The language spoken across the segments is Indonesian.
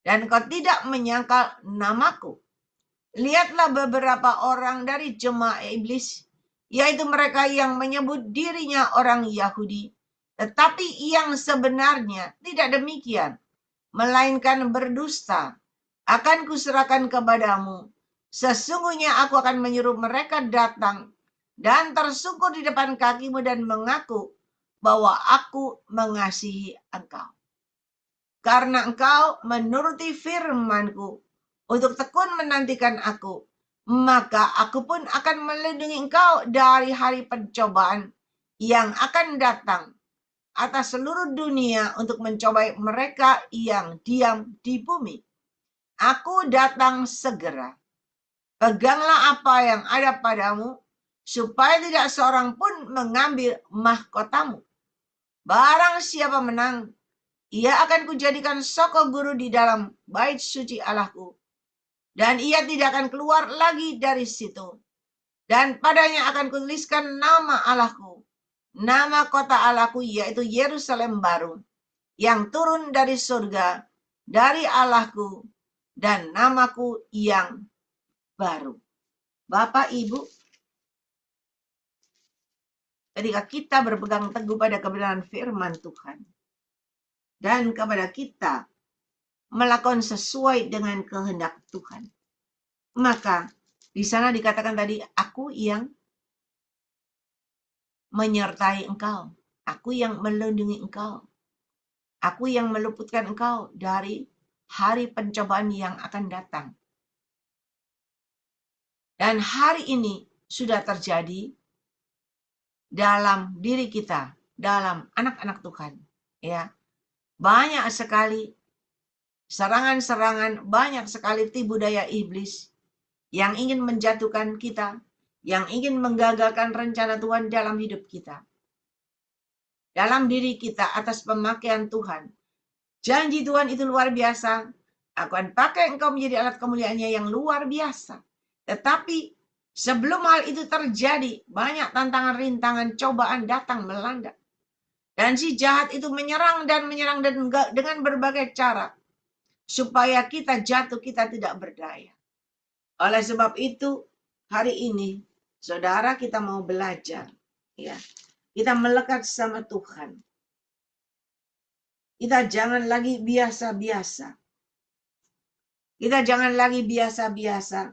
dan kau tidak menyangkal namaku. Lihatlah beberapa orang dari jemaah iblis, yaitu mereka yang menyebut dirinya orang Yahudi, tetapi yang sebenarnya tidak demikian, melainkan berdusta. Akan kuserahkan kepadamu. Sesungguhnya aku akan menyuruh mereka datang dan tersungkur di depan kakimu dan mengaku bahwa aku mengasihi engkau. Karena engkau menuruti firmanku untuk tekun menantikan aku, maka aku pun akan melindungi engkau dari hari pencobaan yang akan datang atas seluruh dunia untuk mencobai mereka yang diam di bumi. Aku datang segera. Peganglah apa yang ada padamu, supaya tidak seorang pun mengambil mahkotamu. Barang siapa menang, ia akan kujadikan soko guru di dalam bait suci Allahku, dan ia tidak akan keluar lagi dari situ. Dan padanya akan kutuliskan nama Allahku, nama kota Allahku, yaitu Yerusalem baru, yang turun dari surga, dari Allahku, dan namaku yang baru. Bapak, Ibu, ketika kita berpegang teguh pada kebenaran firman Tuhan, dan kepada kita melakukan sesuai dengan kehendak Tuhan, maka di sana dikatakan tadi, aku yang menyertai engkau, aku yang melindungi engkau, aku yang meluputkan engkau dari hari pencobaan yang akan datang. Dan hari ini sudah terjadi dalam diri kita, dalam anak-anak Tuhan. Ya, banyak sekali serangan-serangan, banyak sekali tipu daya iblis yang ingin menjatuhkan kita, yang ingin menggagalkan rencana Tuhan dalam hidup kita, dalam diri kita atas pemakaian Tuhan. Janji Tuhan itu luar biasa. Aku akan pakai engkau menjadi alat kemuliaannya yang luar biasa. Tetapi sebelum hal itu terjadi, banyak tantangan, rintangan, cobaan datang melanda. Dan si jahat itu menyerang dan dengan berbagai cara, supaya kita jatuh, kita tidak berdaya. Oleh sebab itu, hari ini, saudara, kita mau belajar. Ya, kita melekat sama Tuhan. Kita jangan lagi biasa-biasa. Kita jangan lagi biasa-biasa.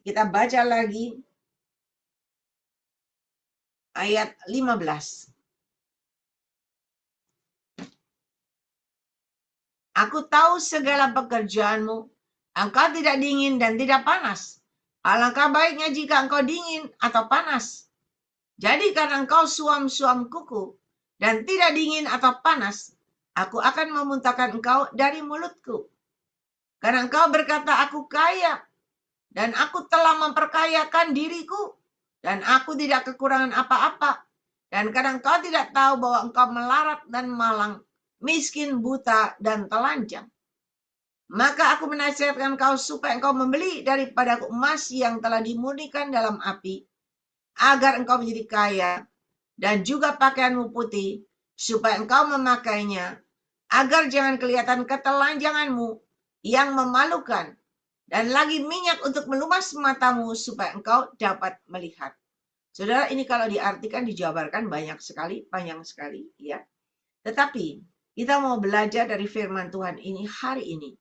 Kita baca lagi ayat 15. Aku tahu segala pekerjaanmu. Engkau tidak dingin dan tidak panas. Alangkah baiknya jika engkau dingin atau panas. Jadi karena engkau suam-suam kuku dan tidak dingin atau panas, aku akan memuntahkan engkau dari mulutku. Karena engkau berkata, aku kaya, dan aku telah memperkayakan diriku, dan aku tidak kekurangan apa-apa. Dan karena engkau tidak tahu bahwa engkau melarat dan malang, miskin, buta, dan telanjang. Maka aku menasihatkan engkau supaya engkau membeli daripadaku emas yang telah dimurnikan dalam api, agar engkau menjadi kaya, dan juga pakaianmu putih, supaya engkau memakainya, agar jangan kelihatan ketelanjanganmu yang memalukan, dan lagi minyak untuk melumas matamu, supaya engkau dapat melihat. Saudara, ini kalau diartikan, dijabarkan banyak sekali, panjang sekali, ya. Tetapi kita mau belajar dari firman Tuhan ini hari ini.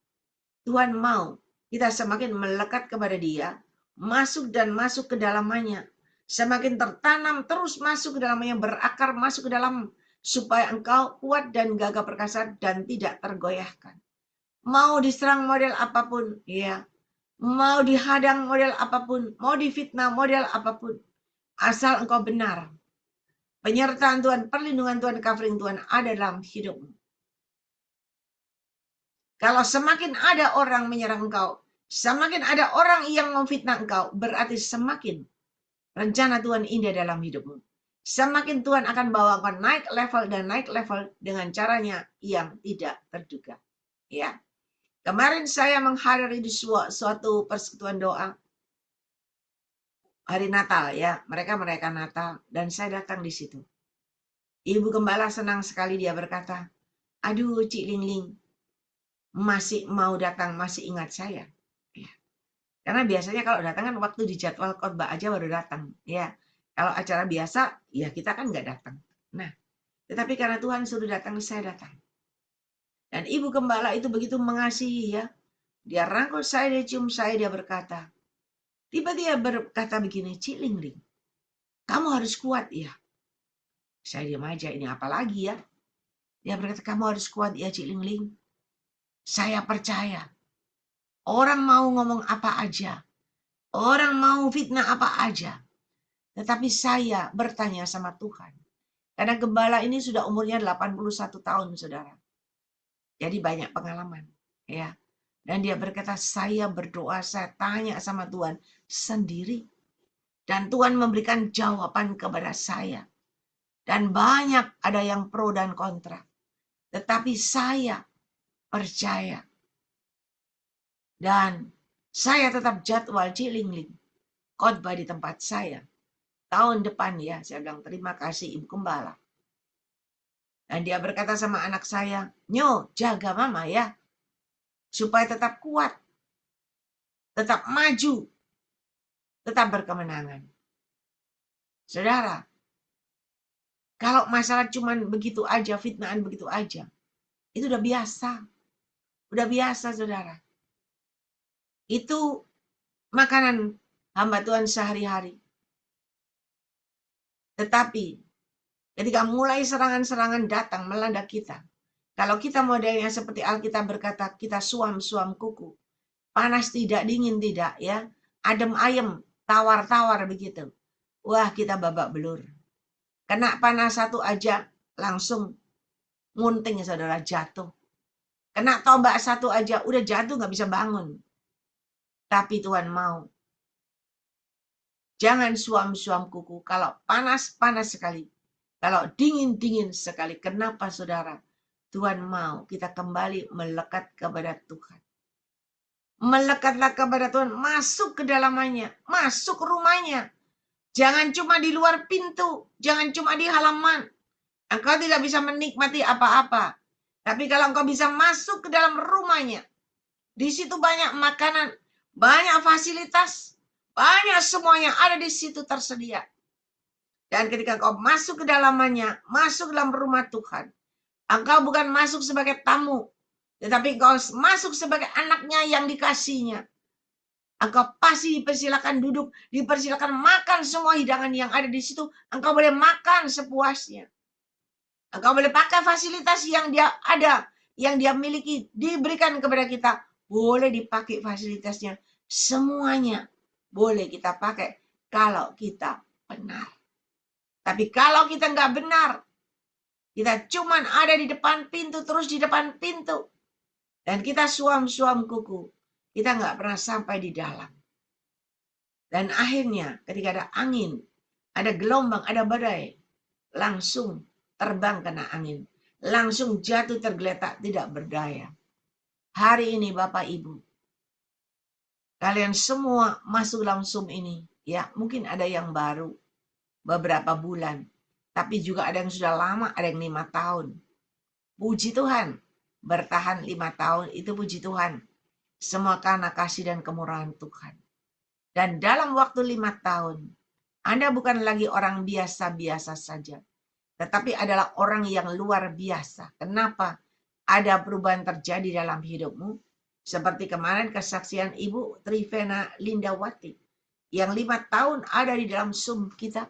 Tuhan mau kita semakin melekat kepada Dia, masuk dan masuk ke dalamnya, semakin tertanam terus masuk ke dalamnya, berakar masuk ke dalam, supaya engkau kuat dan gagah perkasa dan tidak tergoyahkan. Mau diserang model apapun, ya, mau dihadang model apapun, mau difitnah model apapun, asal engkau benar. Penyertaan Tuhan, perlindungan Tuhan, covering Tuhan ada dalam hidupmu. Kalau semakin ada orang menyerang engkau, semakin ada orang yang memfitnah engkau, berarti semakin rencana Tuhan indah dalam hidupmu. Semakin Tuhan akan bawa engkau naik level dan naik level dengan caranya yang tidak terduga. Ya, kemarin saya menghadiri di suatu persekutuan doa hari Natal, ya, mereka merayakan Natal, dan saya datang di situ. Ibu Gembala senang sekali, dia berkata, aduh Cik Ling Ling, masih mau datang, masih ingat saya. Ya. Karena biasanya kalau datang kan waktu di jadwal khotbah aja baru datang. Ya, kalau acara biasa, ya kita kan nggak datang. Nah, tetapi karena Tuhan suruh datang, saya datang. Dan ibu gembala itu begitu mengasihi ya. Dia rangkul saya, dia cium saya, dia berkata. Tiba-tiba berkata begini, Cik Lingling, kamu harus kuat ya. Saya diam aja, ini apa lagi ya? Dia berkata, kamu harus kuat ya Cik Lingling. Saya percaya. Orang mau ngomong apa aja. Orang mau fitnah apa aja. Tetapi saya bertanya sama Tuhan. Karena gembala ini sudah umurnya 81 tahun, saudara. Jadi banyak pengalaman. Ya. Dan dia berkata, saya berdoa, saya tanya sama Tuhan sendiri. Dan Tuhan memberikan jawaban kepada saya. Dan banyak ada yang pro dan kontra. Tetapi saya percaya. Dan saya tetap jadwal Cilingling. Khotbah di tempat saya. Tahun depan ya, saya bilang terima kasih Ibu Gembala. Dan dia berkata sama anak saya, Nyo, jaga mama ya. Supaya tetap kuat. Tetap maju. Tetap berkemenangan. Saudara, kalau masalah cuman begitu aja, fitnahan begitu aja, itu udah biasa. Udah biasa, saudara. Itu makanan hamba Tuhan sehari-hari. Tetapi ketika mulai serangan-serangan datang melanda kita, kalau kita modelnya seperti Alkitab berkata, kita suam-suam kuku, panas tidak, dingin tidak, ya, adem ayem, tawar-tawar begitu. Wah, kita babak belur. Kena panas satu aja, langsung ngunting, saudara, jatuh. Kena tombak satu aja, udah jatuh, nggak bisa bangun. Tapi Tuhan mau. Jangan suam-suam kuku. Kalau panas-panas sekali. Kalau dingin-dingin sekali. Kenapa, saudara? Tuhan mau kita kembali melekat kepada Tuhan. Melekatlah kepada Tuhan. Masuk ke dalamnya. Masuk rumahnya. Jangan cuma di luar pintu. Jangan cuma di halaman. Engkau tidak bisa menikmati apa-apa. Tapi kalau engkau bisa masuk ke dalam rumahnya. Di situ banyak makanan. Banyak fasilitas. Banyak semuanya ada di situ tersedia. Dan ketika engkau masuk ke dalamnya. Masuk dalam rumah Tuhan. Engkau bukan masuk sebagai tamu. Tetapi engkau masuk sebagai anaknya yang dikasihnya. Engkau pasti dipersilakan duduk, dipersilakan makan semua hidangan yang ada di situ. Engkau boleh makan sepuasnya. Engkau boleh pakai fasilitas yang dia ada, yang dia miliki, diberikan kepada kita. Boleh dipakai fasilitasnya. Semuanya boleh kita pakai kalau kita benar. Tapi kalau kita nggak benar, kita cuman ada di depan pintu, terus di depan pintu. Dan kita suam-suam kuku. Kita nggak pernah sampai di dalam. Dan akhirnya ketika ada angin, ada gelombang, ada badai, langsung terbang kena angin. Langsung jatuh tergeletak, tidak berdaya. Hari ini Bapak Ibu, kalian semua masuk dalam Zoom ini. Ya, mungkin ada yang baru, beberapa bulan. Tapi juga ada yang sudah lama, ada yang 5 tahun. Puji Tuhan, bertahan 5 tahun, itu puji Tuhan. Semua karena kasih dan kemurahan Tuhan. Dan dalam waktu 5 tahun, Anda bukan lagi orang biasa-biasa saja. Tetapi adalah orang yang luar biasa. Kenapa? Ada perubahan terjadi dalam hidupmu. Seperti kemarin kesaksian Ibu Trivena Lindawati. Yang 5 tahun ada di dalam Zoom kita.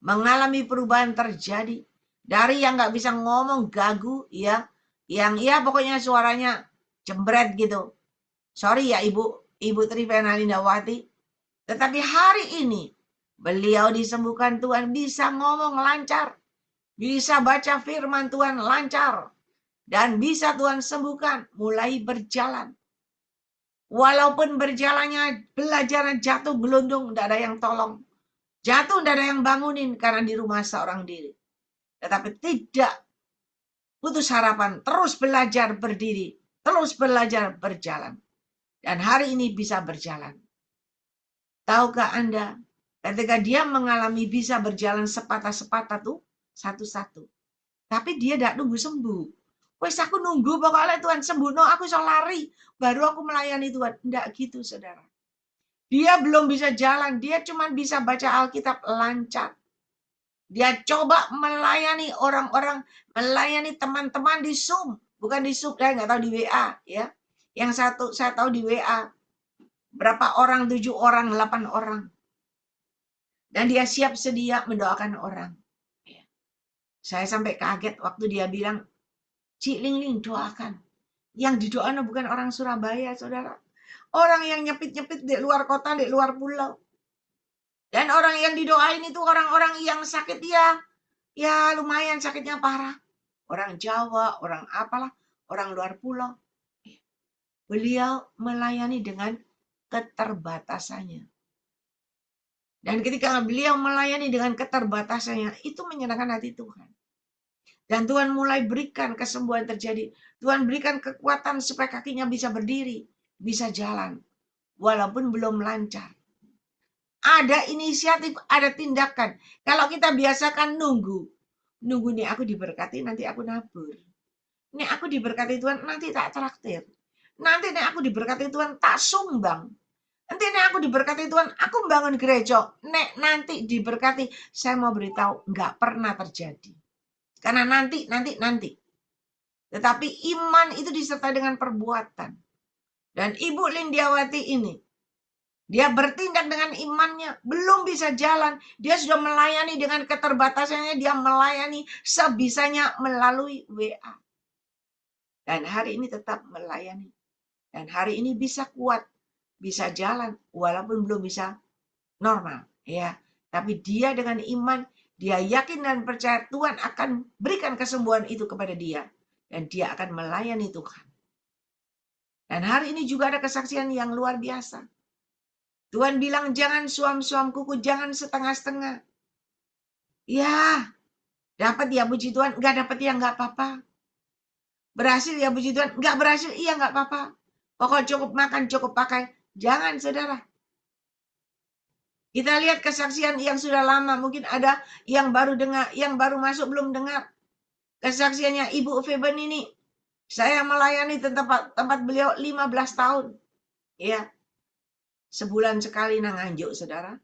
Mengalami perubahan terjadi. Dari yang gak bisa ngomong gagu, ya. Yang ya pokoknya suaranya jembret gitu. Sorry ya Ibu Trivena Lindawati. Tetapi hari ini beliau disembuhkan Tuhan, bisa ngomong lancar. Bisa baca firman Tuhan lancar. Dan bisa Tuhan sembuhkan, mulai berjalan. Walaupun berjalannya, belajarnya jatuh gelundung, tidak ada yang tolong. Jatuh tidak ada yang bangunin karena di rumah seorang diri. Tetapi tidak putus harapan, terus belajar berdiri, terus belajar berjalan. Dan hari ini bisa berjalan. Tahukah Anda, ketika dia mengalami bisa berjalan sepatah-sepatah tuh, satu-satu. Tapi dia tidak nunggu sembuh. Wes aku nunggu pokoknya Tuhan sembuh, aku iso lari, baru aku melayani Tuhan. Enggak gitu, saudara. Dia belum bisa jalan, dia cuma bisa baca Alkitab lancar. Dia coba melayani orang-orang, melayani teman-teman di Zoom, bukan di Zoom, saya nggak tahu di WA ya. Yang satu saya tahu di WA. Berapa orang? 7 orang, 8 orang. Dan dia siap sedia mendoakan orang. Saya sampai kaget waktu dia bilang, Cik Ling Ling doakan. Yang didoakan bukan orang Surabaya, saudara. Orang yang nyepit-nyepit di luar kota, di luar pulau. Dan orang yang didoain itu orang-orang yang sakit ya lumayan sakitnya parah. Orang Jawa, orang apalah, orang luar pulau. Beliau melayani dengan keterbatasannya. Dan ketika beliau melayani dengan keterbatasannya, itu menyenangkan hati Tuhan. Dan Tuhan mulai berikan kesembuhan terjadi. Tuhan berikan kekuatan supaya kakinya bisa berdiri, bisa jalan. Walaupun belum lancar. Ada inisiatif, ada tindakan. Kalau kita biasakan nunggu nih aku diberkati, nanti aku nabur. Nih aku diberkati Tuhan, nanti tak traktir. Nanti nih aku diberkati Tuhan, tak sumbang. Nanti nih aku diberkati Tuhan, aku bangun gereja. Nek nanti diberkati, saya mau beritahu, nggak pernah terjadi. Karena nanti. Tetapi iman itu disertai dengan perbuatan. Dan Ibu Lindiawati ini, dia bertindak dengan imannya, belum bisa jalan. Dia sudah melayani dengan keterbatasannya, dia melayani sebisanya melalui WA. Dan hari ini tetap melayani. Dan hari ini bisa kuat, bisa jalan, walaupun belum bisa normal. Ya, tapi dia dengan iman, dia yakin dan percaya Tuhan akan berikan kesembuhan itu kepada dia. Dan dia akan melayani Tuhan. Dan hari ini juga ada kesaksian yang luar biasa. Tuhan bilang, jangan suam-suam kuku, jangan setengah-setengah. Ya, dapat ya puji Tuhan, enggak dapat ya enggak apa-apa. Berhasil ya puji Tuhan, enggak berhasil, iya enggak apa-apa. Pokoknya cukup makan, cukup pakai. Jangan, saudara. Kita lihat kesaksian yang sudah lama, mungkin ada yang baru dengar, yang baru masuk belum dengar. Kesaksiannya Ibu Feben ini, saya melayani tempat beliau 15 tahun. Ya, sebulan sekali nang Nganjuk, saudara.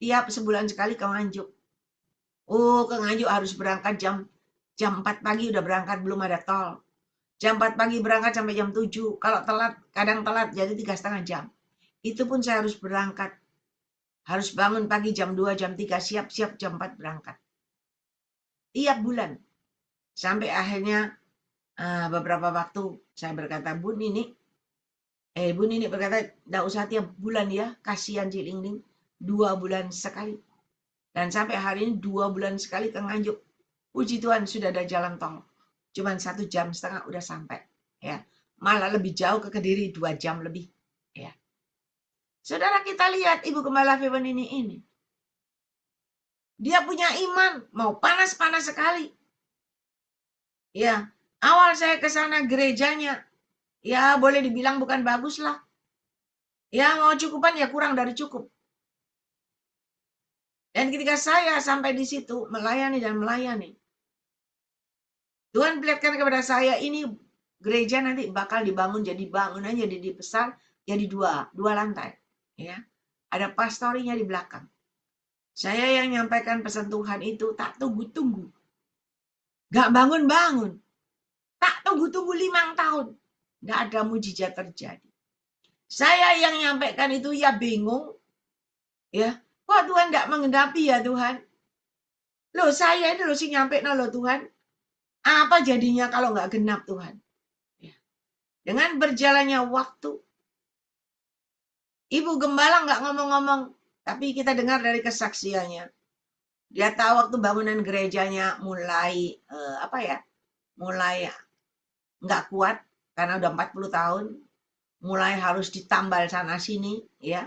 Tiap sebulan sekali ke Nganjuk. Oh, ke Nganjuk harus berangkat jam 4 pagi udah berangkat, belum ada tol. Jam 4 pagi berangkat sampai jam 7. Kalau telat, kadang telat jadi 3,5 jam. Itu pun saya harus berangkat. Harus bangun pagi jam 2, jam 3, siap-siap jam 4 berangkat. Tiap bulan. Sampai akhirnya beberapa waktu saya berkata, Bu Nini berkata, enggak usah tiap bulan ya, kasihan Cik Ling Ling. 2 bulan sekali. Dan sampai hari ini 2 bulan sekali ke Nganjuk. Puji Tuhan sudah ada jalan tol. Cuman 1,5 jam udah sampai. Ya, malah lebih jauh ke Kediri 2 jam lebih. Ya. Saudara, kita lihat Ibu Gembala Feben ini. Dia punya iman, mau panas-panas sekali. Ya, awal saya ke sana gerejanya, ya boleh dibilang bukan bagus lah. Ya mau cukupan ya kurang dari cukup. Dan ketika saya sampai di situ melayani, Tuhan perlihatkan kepada saya ini gereja nanti bakal dibangun jadi bangunannya jadi besar, jadi dua lantai. Ya, ada pastorinya di belakang. Saya yang nyampaikan pesan Tuhan itu tak tunggu-tunggu. Gak bangun-bangun. Tak tunggu-tunggu 5 tahun. Gak ada mujizat terjadi. Saya yang nyampaikan itu ya bingung. Ya, kok Tuhan gak mengendapi ya Tuhan? Loh saya ini loh sih nyampe loh Tuhan. Apa jadinya kalau gak genap Tuhan? Ya. Dengan berjalannya waktu. Ibu Gembala gak ngomong-ngomong. Tapi kita dengar dari kesaksiannya. Dia tahu waktu bangunan gerejanya mulai mulai nggak kuat karena udah 40 tahun, mulai harus ditambal sana sini, ya.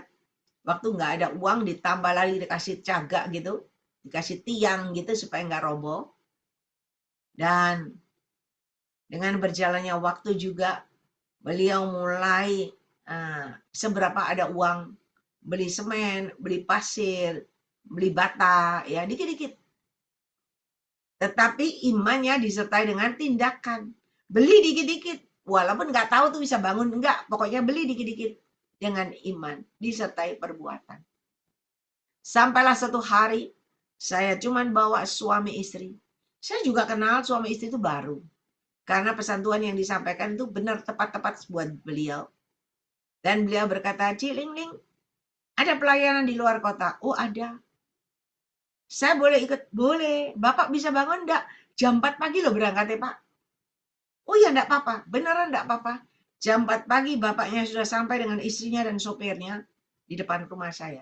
Waktu nggak ada uang ditambal lagi, dikasih cagak gitu, dikasih tiang gitu supaya nggak roboh. Dan dengan berjalannya waktu juga beliau mulai seberapa ada uang beli semen, beli pasir, beli bata, ya dikit-dikit. Tetapi imannya disertai dengan tindakan. Beli dikit-dikit. Walaupun nggak tahu tuh bisa bangun enggak. Pokoknya beli dikit-dikit. Dengan iman. Disertai perbuatan. Sampailah satu hari. Saya cuman bawa suami istri. Saya juga kenal suami istri itu baru. Karena pesan Tuhan yang disampaikan itu benar tepat-tepat buat beliau. Dan beliau berkata, Cik Ling Ling, ada pelayanan di luar kota. Oh ada. Saya boleh ikut? Boleh. Bapak bisa bangun enggak? Jam 4 pagi loh berangkat ya Pak. Oh iya enggak apa-apa. Beneran enggak apa-apa. Jam 4 pagi bapaknya sudah sampai dengan istrinya dan sopirnya di depan rumah saya.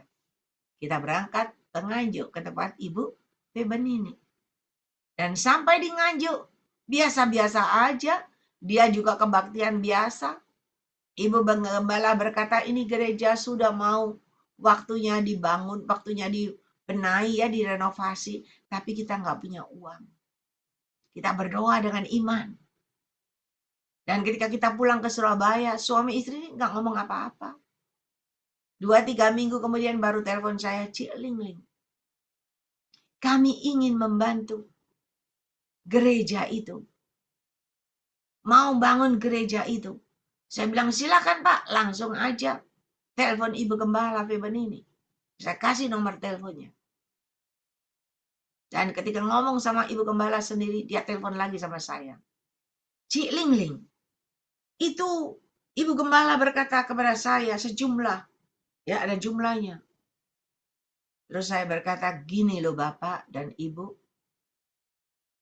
Kita berangkat ke Nganjuk ke tempat Ibu Feben ini. Dan sampai di Nganjuk, biasa-biasa aja. Dia juga kebaktian biasa. Ibu Gembala berkata, ini gereja sudah mau waktunya dibangun, waktunya dibenahi ya, direnovasi. Tapi kita nggak punya uang. Kita berdoa dengan iman. Dan ketika kita pulang ke Surabaya, suami istri nggak ngomong apa-apa. 2-3 minggu kemudian baru telepon saya, Cik Ling Ling. Kami ingin membantu gereja itu. Mau bangun gereja itu. Saya bilang, silakan Pak, langsung aja. Telepon Ibu Gembala Feben ini. Saya kasih nomor teleponnya. Dan ketika ngomong sama Ibu Gembala sendiri, dia telepon lagi sama saya. Cik Ling Ling, itu Ibu Gembala berkata kepada saya sejumlah. Ya ada jumlahnya. Terus saya berkata, gini loh Bapak dan Ibu.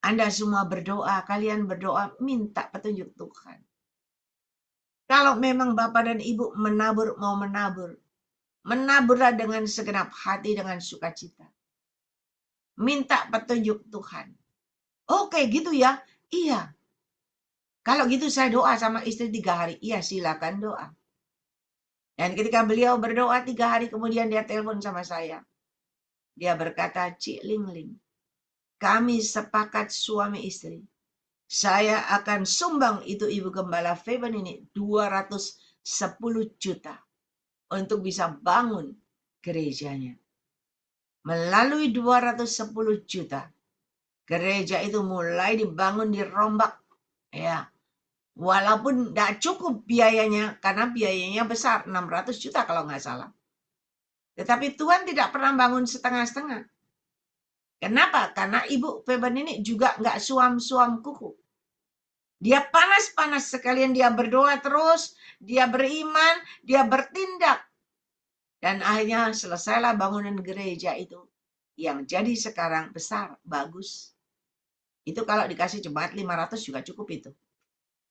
Anda semua berdoa, kalian berdoa, minta petunjuk Tuhan. Kalau memang Bapak dan Ibu menabur, mau menabur. Menaburlah dengan segenap hati, dengan sukacita. Minta petunjuk Tuhan. Oke gitu ya? Iya. Kalau gitu saya doa sama istri 3 hari. Iya silakan doa. Dan ketika beliau berdoa 3 hari kemudian dia telepon sama saya. Dia berkata, Cik Ling Ling, kami sepakat suami istri. Saya akan sumbang itu Ibu Gembala Feben ini 210 juta untuk bisa bangun gerejanya. Melalui 210 juta, gereja itu mulai dibangun, dirombak. Ya, walaupun tidak cukup biayanya, karena biayanya besar, 600 juta kalau nggak salah. Tetapi Tuhan tidak pernah bangun setengah-setengah. Kenapa? Karena Ibu Feben ini juga nggak suam-suam kuku. Dia panas-panas sekalian, dia berdoa terus, dia beriman, dia bertindak. Dan akhirnya selesailah bangunan gereja itu. Yang jadi sekarang besar, bagus. Itu kalau dikasih jemaat 500 juga cukup itu.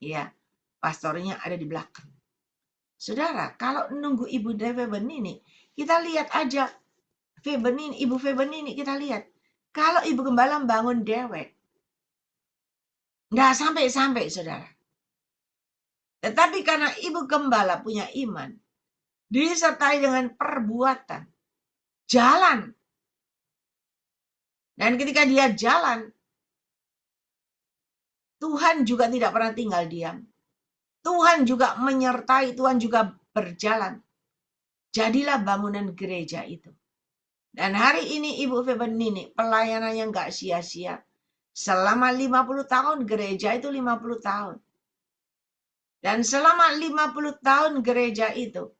Iya, pastornya ada di belakang. Saudara, kalau nunggu Ibu Feben ini, kita lihat aja Feben ini, Ibu Feben ini kita lihat. Kalau Ibu Gembala bangun dewek, nggak sampai-sampai, saudara. Tetapi karena Ibu Gembala punya iman, disertai dengan perbuatan, jalan. Dan ketika dia jalan, Tuhan juga tidak pernah tinggal diam. Tuhan juga menyertai, Tuhan juga berjalan. Jadilah bangunan gereja itu. Dan hari ini Ibu Feben ini pelayanannya nggak sia-sia. Selama 50 tahun gereja itu 50 tahun. Dan selama 50 tahun gereja itu,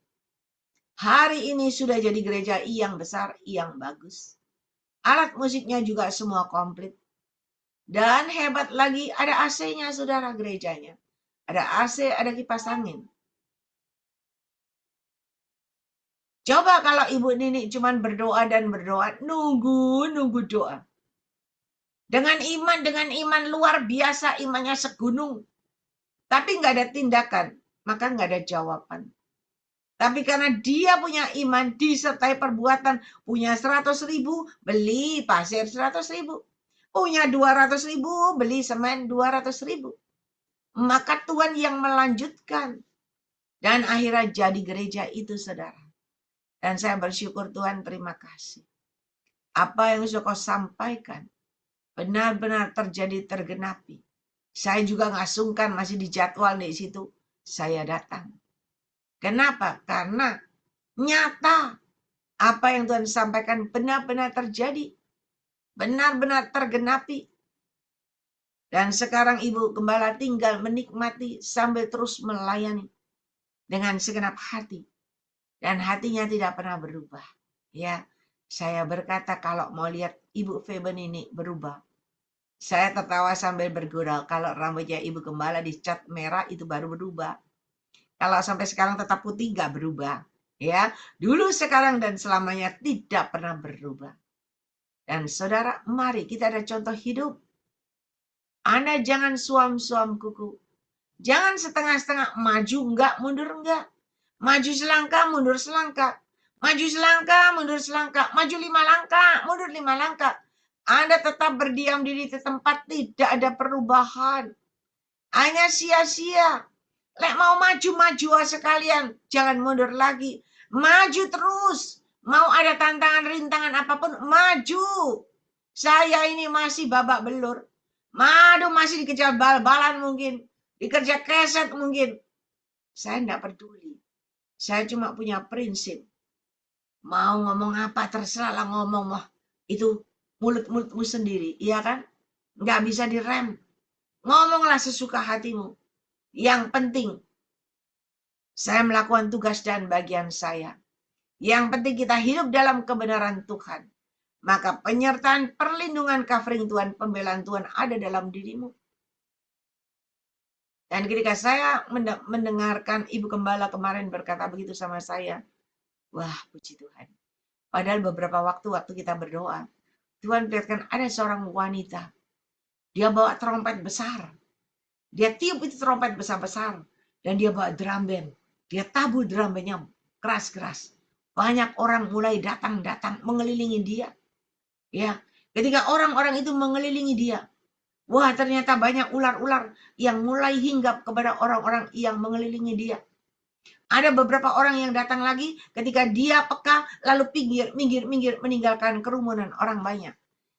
hari ini sudah jadi gereja yang besar, yang bagus. Alat musiknya juga semua komplit. Dan hebat lagi ada AC-nya saudara gerejanya. Ada AC, ada kipas angin. Coba kalau Ibu Nini cuma berdoa dan berdoa, nunggu doa. Dengan iman luar biasa, imannya segunung. Tapi nggak ada tindakan, maka nggak ada jawaban. Tapi karena dia punya iman, disertai perbuatan, punya 100.000, beli pasir 100.000. Punya 200.000, beli semen 200.000. Maka Tuhan yang melanjutkan. Dan akhirnya jadi gereja itu, saudara. Dan saya bersyukur Tuhan, terima kasih. Apa yang sudah kau sampaikan, benar-benar terjadi, tergenapi. Saya juga nggak sungkan, masih dijadwal di situ. Saya datang. Kenapa? Karena nyata apa yang Tuhan sampaikan benar-benar terjadi. Benar-benar tergenapi. Dan sekarang Ibu Gembala tinggal menikmati sambil terus melayani dengan segenap hati. Dan hatinya tidak pernah berubah. Ya, saya berkata kalau mau lihat Ibu Feben ini berubah. Saya tertawa sambil bergurau. Kalau rambutnya Ibu Gembala dicat merah itu baru berubah. Kalau sampai sekarang tetap putih gak berubah. Ya, dulu, sekarang, dan selamanya tidak pernah berubah. Dan saudara, mari kita ada contoh hidup. Anda jangan suam-suam kuku. Jangan setengah-setengah, maju enggak, mundur enggak. Maju selangkah, mundur selangkah. Maju selangkah, mundur selangkah. Maju 5 langkah, mundur 5 langkah. Anda tetap berdiam diri di tempat, tidak ada perubahan. Hanya sia-sia. Lek mau maju-maju sekalian, jangan mundur lagi. Maju terus. Mau ada tantangan, rintangan apapun, maju. Saya ini masih babak belur. Madu masih dikejar bal-balan mungkin. Dikerja keset mungkin. Saya tidak peduli. Saya cuma punya prinsip. Mau ngomong apa, terserahlah ngomong. Wah, itu mulut-mulutmu sendiri. Iya kan? Nggak bisa direm. Ngomonglah sesuka hatimu. Yang penting, saya melakukan tugas dan bagian saya. Yang penting kita hidup dalam kebenaran Tuhan. Maka penyertaan, perlindungan, covering Tuhan, pembelaan Tuhan ada dalam dirimu. Dan ketika saya mendengarkan Ibu Gembala kemarin berkata begitu sama saya, wah, puji Tuhan. Padahal beberapa waktu kita berdoa, Tuhan perlihatkan ada seorang wanita. Dia bawa trompet besar. Dia tiup itu trompet besar-besar. Dan dia bawa drum band. Dia tabur drum bandnya keras-keras. Banyak orang mulai datang-datang mengelilingi dia. Ya, ketika orang-orang itu mengelilingi dia, wah, ternyata banyak ular-ular yang mulai hinggap kepada orang-orang yang mengelilingi dia. Ada beberapa orang yang datang lagi ketika dia peka, lalu minggir, meninggalkan kerumunan orang banyak.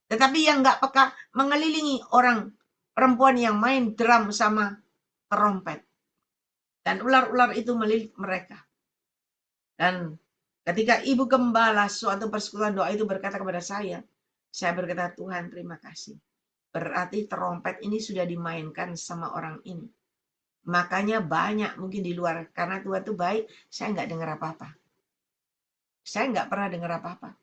Tetapi yang nggak peka mengelilingi orang perempuan yang main drum sama trompet. Dan ular-ular itu melilit mereka. Dan ketika Ibu Gembala suatu persekutuan doa itu berkata kepada saya berkata, Tuhan terima kasih. Berarti trompet ini sudah dimainkan sama orang ini. Makanya banyak mungkin di luar. Karena Tuhan itu baik, saya nggak dengar apa-apa. Saya nggak pernah dengar apa-apa.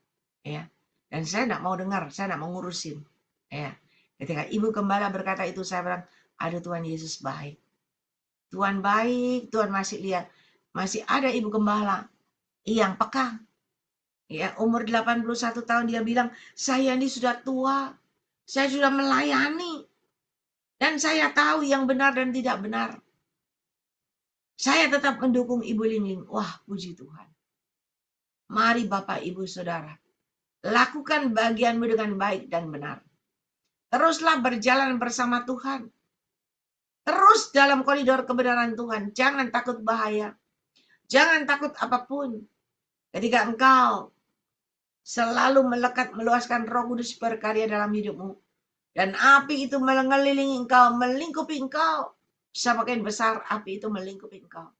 Ya. Dan saya nggak mau dengar, saya nggak mau ngurusin. Ya. Ketika Ibu Gembala berkata itu, saya bilang, aduh Tuhan Yesus baik. Tuhan baik, Tuhan masih lihat. Masih ada Ibu Gembala yang peka. Ya, umur 81 tahun dia bilang, saya ini sudah tua. Saya sudah melayani. Dan saya tahu yang benar dan tidak benar. Saya tetap mendukung Ibu Lingling. Wah, puji Tuhan. Mari Bapak, Ibu, Saudara. Lakukan bagianmu dengan baik dan benar. Teruslah berjalan bersama Tuhan. Terus dalam koridor kebenaran Tuhan. Jangan takut bahaya. Jangan takut apapun. Ketika engkau selalu melekat meluaskan Roh Kudus berkarya dalam hidupmu. Dan api itu mengelilingi engkau, melingkupi engkau. Semakin besar api itu melingkupi engkau.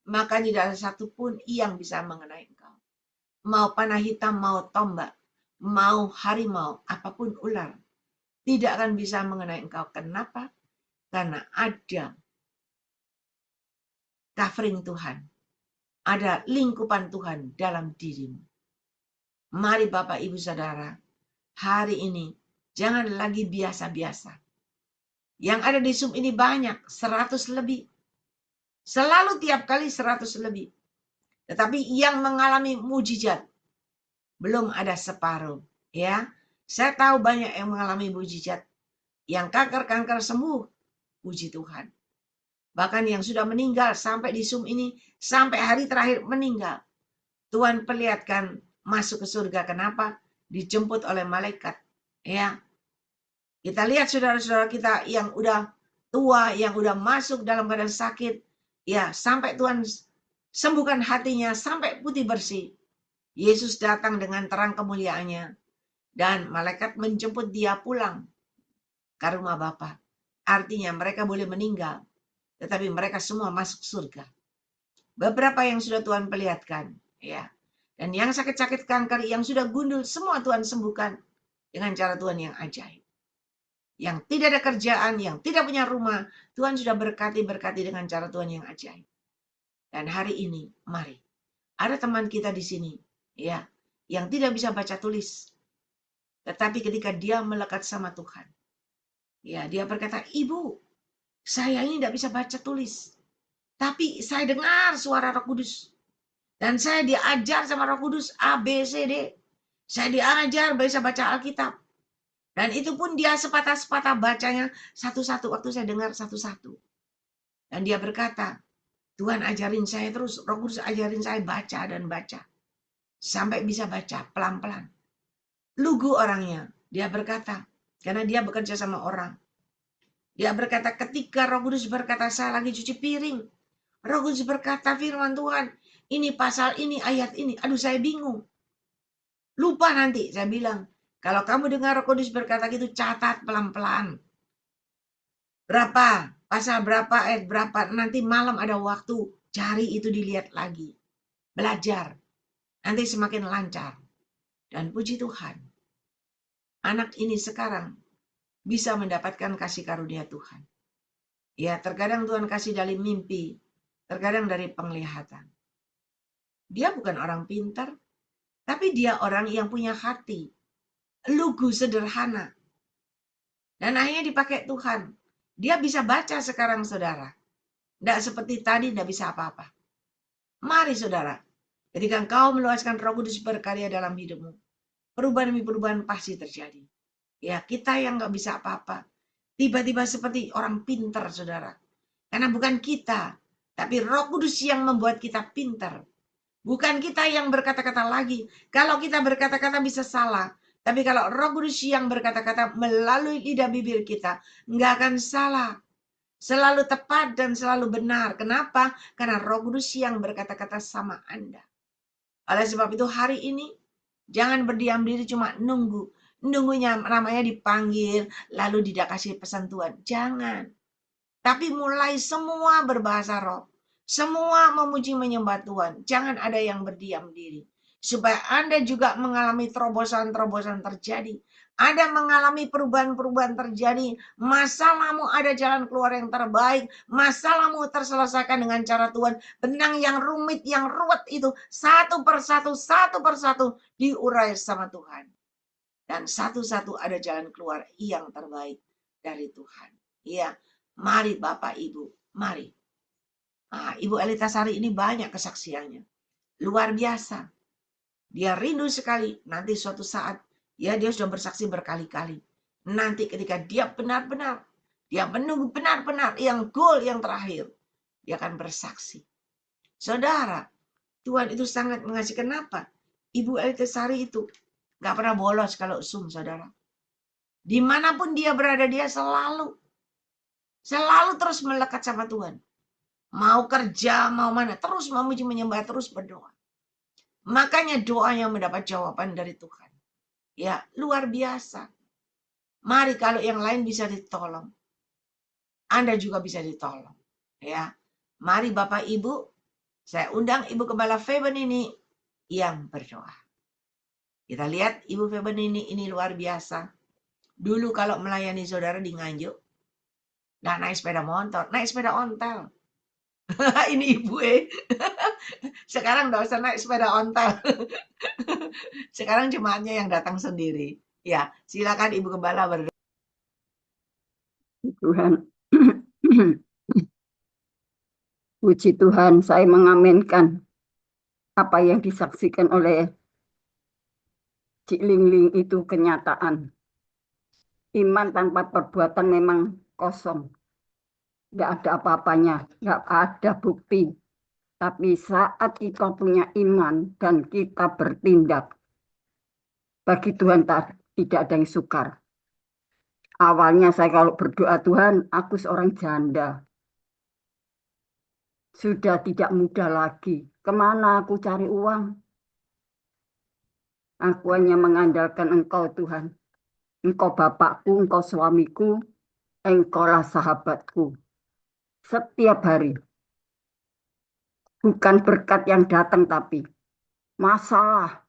Maka tidak ada satupun yang bisa mengenai engkau. Mau panah hitam, mau tombak, mau harimau, apapun ular. Tidak akan bisa mengenai engkau. Kenapa? Karena ada covering Tuhan. Ada lingkupan Tuhan dalam dirimu. Mari Bapak, Ibu, Saudara, hari ini jangan lagi biasa-biasa. Yang ada di Zoom ini banyak, 100 lebih. Selalu tiap kali 100 lebih. Tetapi yang mengalami mujizat belum ada separuh. Ya, saya tahu banyak yang mengalami mujizat. Yang kanker-kanker sembuh, puji Tuhan. Bahkan yang sudah meninggal sampai di Zoom ini, sampai hari terakhir meninggal. Tuhan perlihatkan masuk ke surga. Kenapa? Dijemput oleh malaikat. Ya, kita lihat saudara-saudara kita yang udah tua, yang udah masuk dalam keadaan sakit. Ya, sampai Tuhan sembuhkan hatinya, sampai putih bersih. Yesus datang dengan terang kemuliaannya. Dan malaikat menjemput dia pulang ke rumah Bapa. Artinya mereka boleh meninggal. Tetapi mereka semua masuk surga. Beberapa yang sudah Tuhan perlihatkan. Ya. Dan yang sakit-sakit kanker, yang sudah gundul, semua Tuhan sembuhkan. Dengan cara Tuhan yang ajaib. yang tidak ada kerjaan, yang tidak punya rumah, Tuhan sudah berkati dengan cara Tuhan yang ajaib. Dan hari ini, mari, ada teman kita di sini, ya, yang tidak bisa baca tulis, tetapi ketika dia melekat sama Tuhan, ya, dia berkata, Ibu, saya ini tidak bisa baca tulis, tapi saya dengar suara Roh Kudus, dan saya diajar sama Roh Kudus A, B, C, D. Saya diajar bisa baca Alkitab. Dan itu pun dia sepatah-sepatah bacanya satu-satu waktu saya dengar satu-satu. Dan dia berkata, Tuhan ajarin saya terus, Roh Kudus ajarin saya baca dan baca. Sampai bisa baca pelan-pelan. Lugu orangnya. Dia berkata, karena dia bekerja sama orang. Dia berkata ketika Roh Kudus berkata saya lagi cuci piring. Roh Kudus berkata firman Tuhan, ini pasal ini, ayat ini. Aduh saya bingung. Lupa nanti, saya bilang. Kalau kamu dengar Roh Kudus berkata gitu, catat pelan-pelan. Berapa, pasal berapa, ayat berapa. Nanti malam ada waktu, cari itu dilihat lagi. Belajar. Nanti semakin lancar. Dan puji Tuhan, anak ini sekarang bisa mendapatkan kasih karunia Tuhan. Ya, terkadang Tuhan kasih dari mimpi, terkadang dari penglihatan. Dia bukan orang pintar, tapi dia orang yang punya hati. Lugu, sederhana. Dan akhirnya dipakai Tuhan. Dia bisa baca sekarang, saudara. Tidak seperti tadi, tidak bisa apa-apa. Mari, saudara. Ketika engkau meluaskan Roh Kudus berkarya dalam hidupmu, perubahan demi perubahan pasti terjadi. Ya, kita yang nggak bisa apa-apa, tiba-tiba seperti orang pintar, saudara. Karena bukan kita, tapi Roh Kudus yang membuat kita pintar. Bukan kita yang berkata-kata lagi. Kalau kita berkata-kata bisa salah. Tapi kalau Roh Kudus yang berkata-kata melalui lidah bibir kita, nggak akan salah. Selalu tepat dan selalu benar. Kenapa? Karena Roh Kudus yang berkata-kata sama Anda. Oleh sebab itu hari ini, jangan berdiam diri cuma nunggu. Nunggunya namanya dipanggil, lalu tidak kasih pesan Tuhan. Jangan. Tapi mulai semua berbahasa roh. Semua memuji menyembah Tuhan. Jangan ada yang berdiam diri. Supaya Anda juga mengalami terobosan-terobosan terjadi. Anda mengalami perubahan-perubahan terjadi. Masalahmu ada jalan keluar yang terbaik. Masalahmu terselesaikan dengan cara Tuhan. Benang yang rumit, yang ruwet itu. Satu persatu diurai sama Tuhan. Dan satu-satu ada jalan keluar yang terbaik dari Tuhan. Iya, mari Bapak Ibu, mari. Nah, Ibu Elita Sari ini banyak kesaksiannya. Luar biasa. Dia rindu sekali nanti suatu saat, ya dia sudah bersaksi berkali-kali. Nanti ketika dia benar-benar, dia menunggu benar-benar yang goal yang terakhir, dia akan bersaksi. Saudara, Tuhan itu sangat mengasihi. Kenapa? Ibu Elita Sari itu gak pernah bolos kalau Zoom, saudara. Dimanapun dia berada, dia selalu terus melekat sama Tuhan. Mau kerja, mau mana, terus memuji menyembah, terus berdoa. Makanya doanya mendapat jawaban dari Tuhan. Ya, luar biasa. Mari kalau yang lain bisa ditolong, Anda juga bisa ditolong. Ya, mari Bapak Ibu, saya undang Ibu Gembala Feben ini yang berdoa. Kita lihat Ibu Feben ini luar biasa. Dulu kalau melayani saudara di Nganjuk, nggak naik sepeda motor, naik sepeda ontel. Ini ibu sekarang nggak usah naik sepeda ontel. Sekarang jemaatnya yang datang sendiri. Ya, silakan Ibu Gembala berdoa. Tuhan. Puji Tuhan, saya mengaminkan apa yang disaksikan oleh Cik Ling itu kenyataan. Iman tanpa perbuatan memang kosong. Nggak ada apa-apanya, nggak ada bukti. Tapi saat kita punya iman dan kita bertindak, bagi Tuhan tidak ada yang sukar. Awalnya saya kalau berdoa, Tuhan, aku seorang janda. Sudah tidak muda lagi. Kemana aku cari uang? Aku hanya mengandalkan Engkau, Tuhan. Engkau Bapakku, Engkau suamiku, Engkaulah sahabatku. Setiap hari. Bukan berkat yang datang, tapi masalah.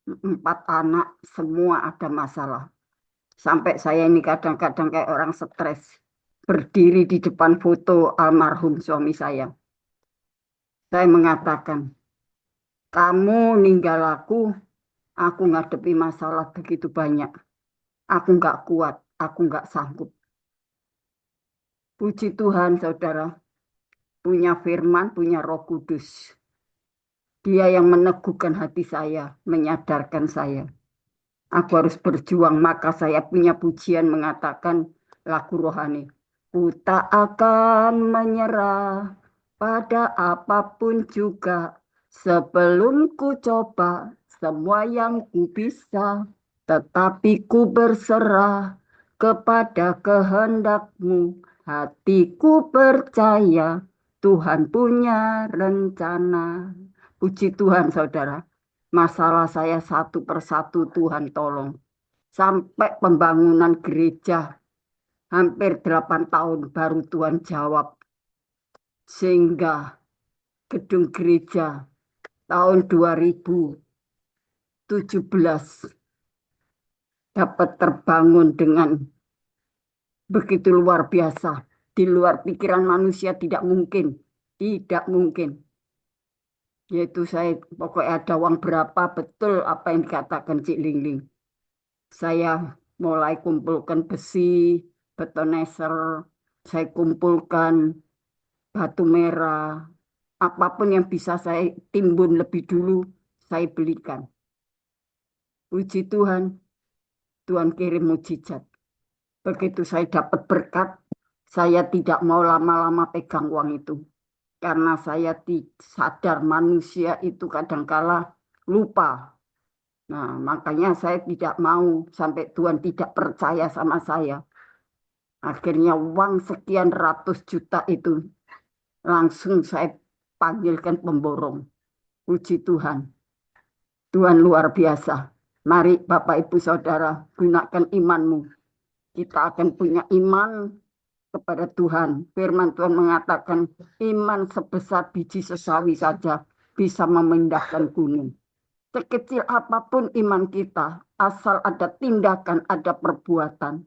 4 anak, semua ada masalah. Sampai saya ini kadang-kadang kayak orang stres. Berdiri di depan foto almarhum suami saya. Saya mengatakan, kamu ninggal aku ngadepi masalah begitu banyak. Aku nggak kuat, aku nggak sanggup. Puji Tuhan, saudara, punya firman, punya Roh Kudus. Dia yang meneguhkan hati saya, menyadarkan saya. Aku harus berjuang, maka saya punya pujian mengatakan lagu rohani. Ku tak akan menyerah pada apapun juga, sebelum ku coba semua yang ku bisa, tetapi ku berserah kepada kehendak-Mu. Hatiku percaya Tuhan punya rencana. Puji Tuhan, saudara. Masalah saya satu persatu Tuhan tolong. Sampai pembangunan gereja hampir 8 tahun baru Tuhan jawab. Sehingga gedung gereja tahun 2017 dapat terbangun dengan begitu luar biasa. Di luar pikiran manusia tidak mungkin. Tidak mungkin. Yaitu saya pokoknya ada uang berapa, betul apa yang dikatakan Cik Lingling. Saya mulai kumpulkan besi, betoneser, saya kumpulkan batu merah, apapun yang bisa saya timbun lebih dulu, saya belikan. Puji Tuhan, Tuhan kirim mujizat. Begitu saya dapat berkat, saya tidak mau lama-lama pegang uang itu. Karena saya sadar manusia itu kadangkala lupa. Nah, makanya saya tidak mau sampai Tuhan tidak percaya sama saya. Akhirnya uang sekian ratus juta itu langsung saya panggilkan pemborong. Puji Tuhan. Tuhan luar biasa. Mari Bapak Ibu Saudara gunakan imanmu. Kita akan punya iman kepada Tuhan. Firman Tuhan mengatakan iman sebesar biji sesawi saja bisa memindahkan gunung. Sekecil apapun iman kita, asal ada tindakan, ada perbuatan,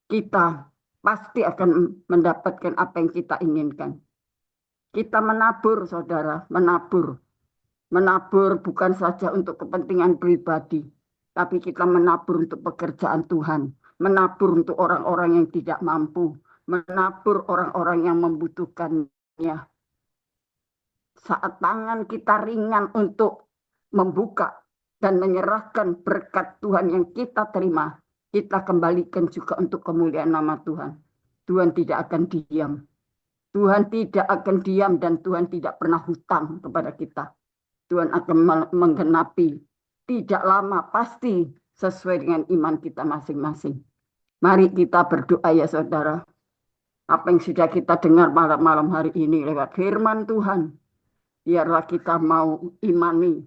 kita pasti akan mendapatkan apa yang kita inginkan. Kita menabur, saudara, menabur. Menabur bukan saja untuk kepentingan pribadi, tapi kita menabur untuk pekerjaan Tuhan. Menabur untuk orang-orang yang tidak mampu. Menabur orang-orang yang membutuhkannya. Saat tangan kita ringan untuk membuka dan menyerahkan berkat Tuhan yang kita terima, kita kembalikan juga untuk kemuliaan nama Tuhan. Tuhan tidak akan diam. Tuhan tidak akan diam dan Tuhan tidak pernah hutang kepada kita. Tuhan akan menggenapi. Tidak lama, pasti sesuai dengan iman kita masing-masing. Mari kita berdoa ya saudara. Apa yang sudah kita dengar malam-malam hari ini lewat firman Tuhan. Biarlah kita mau imani,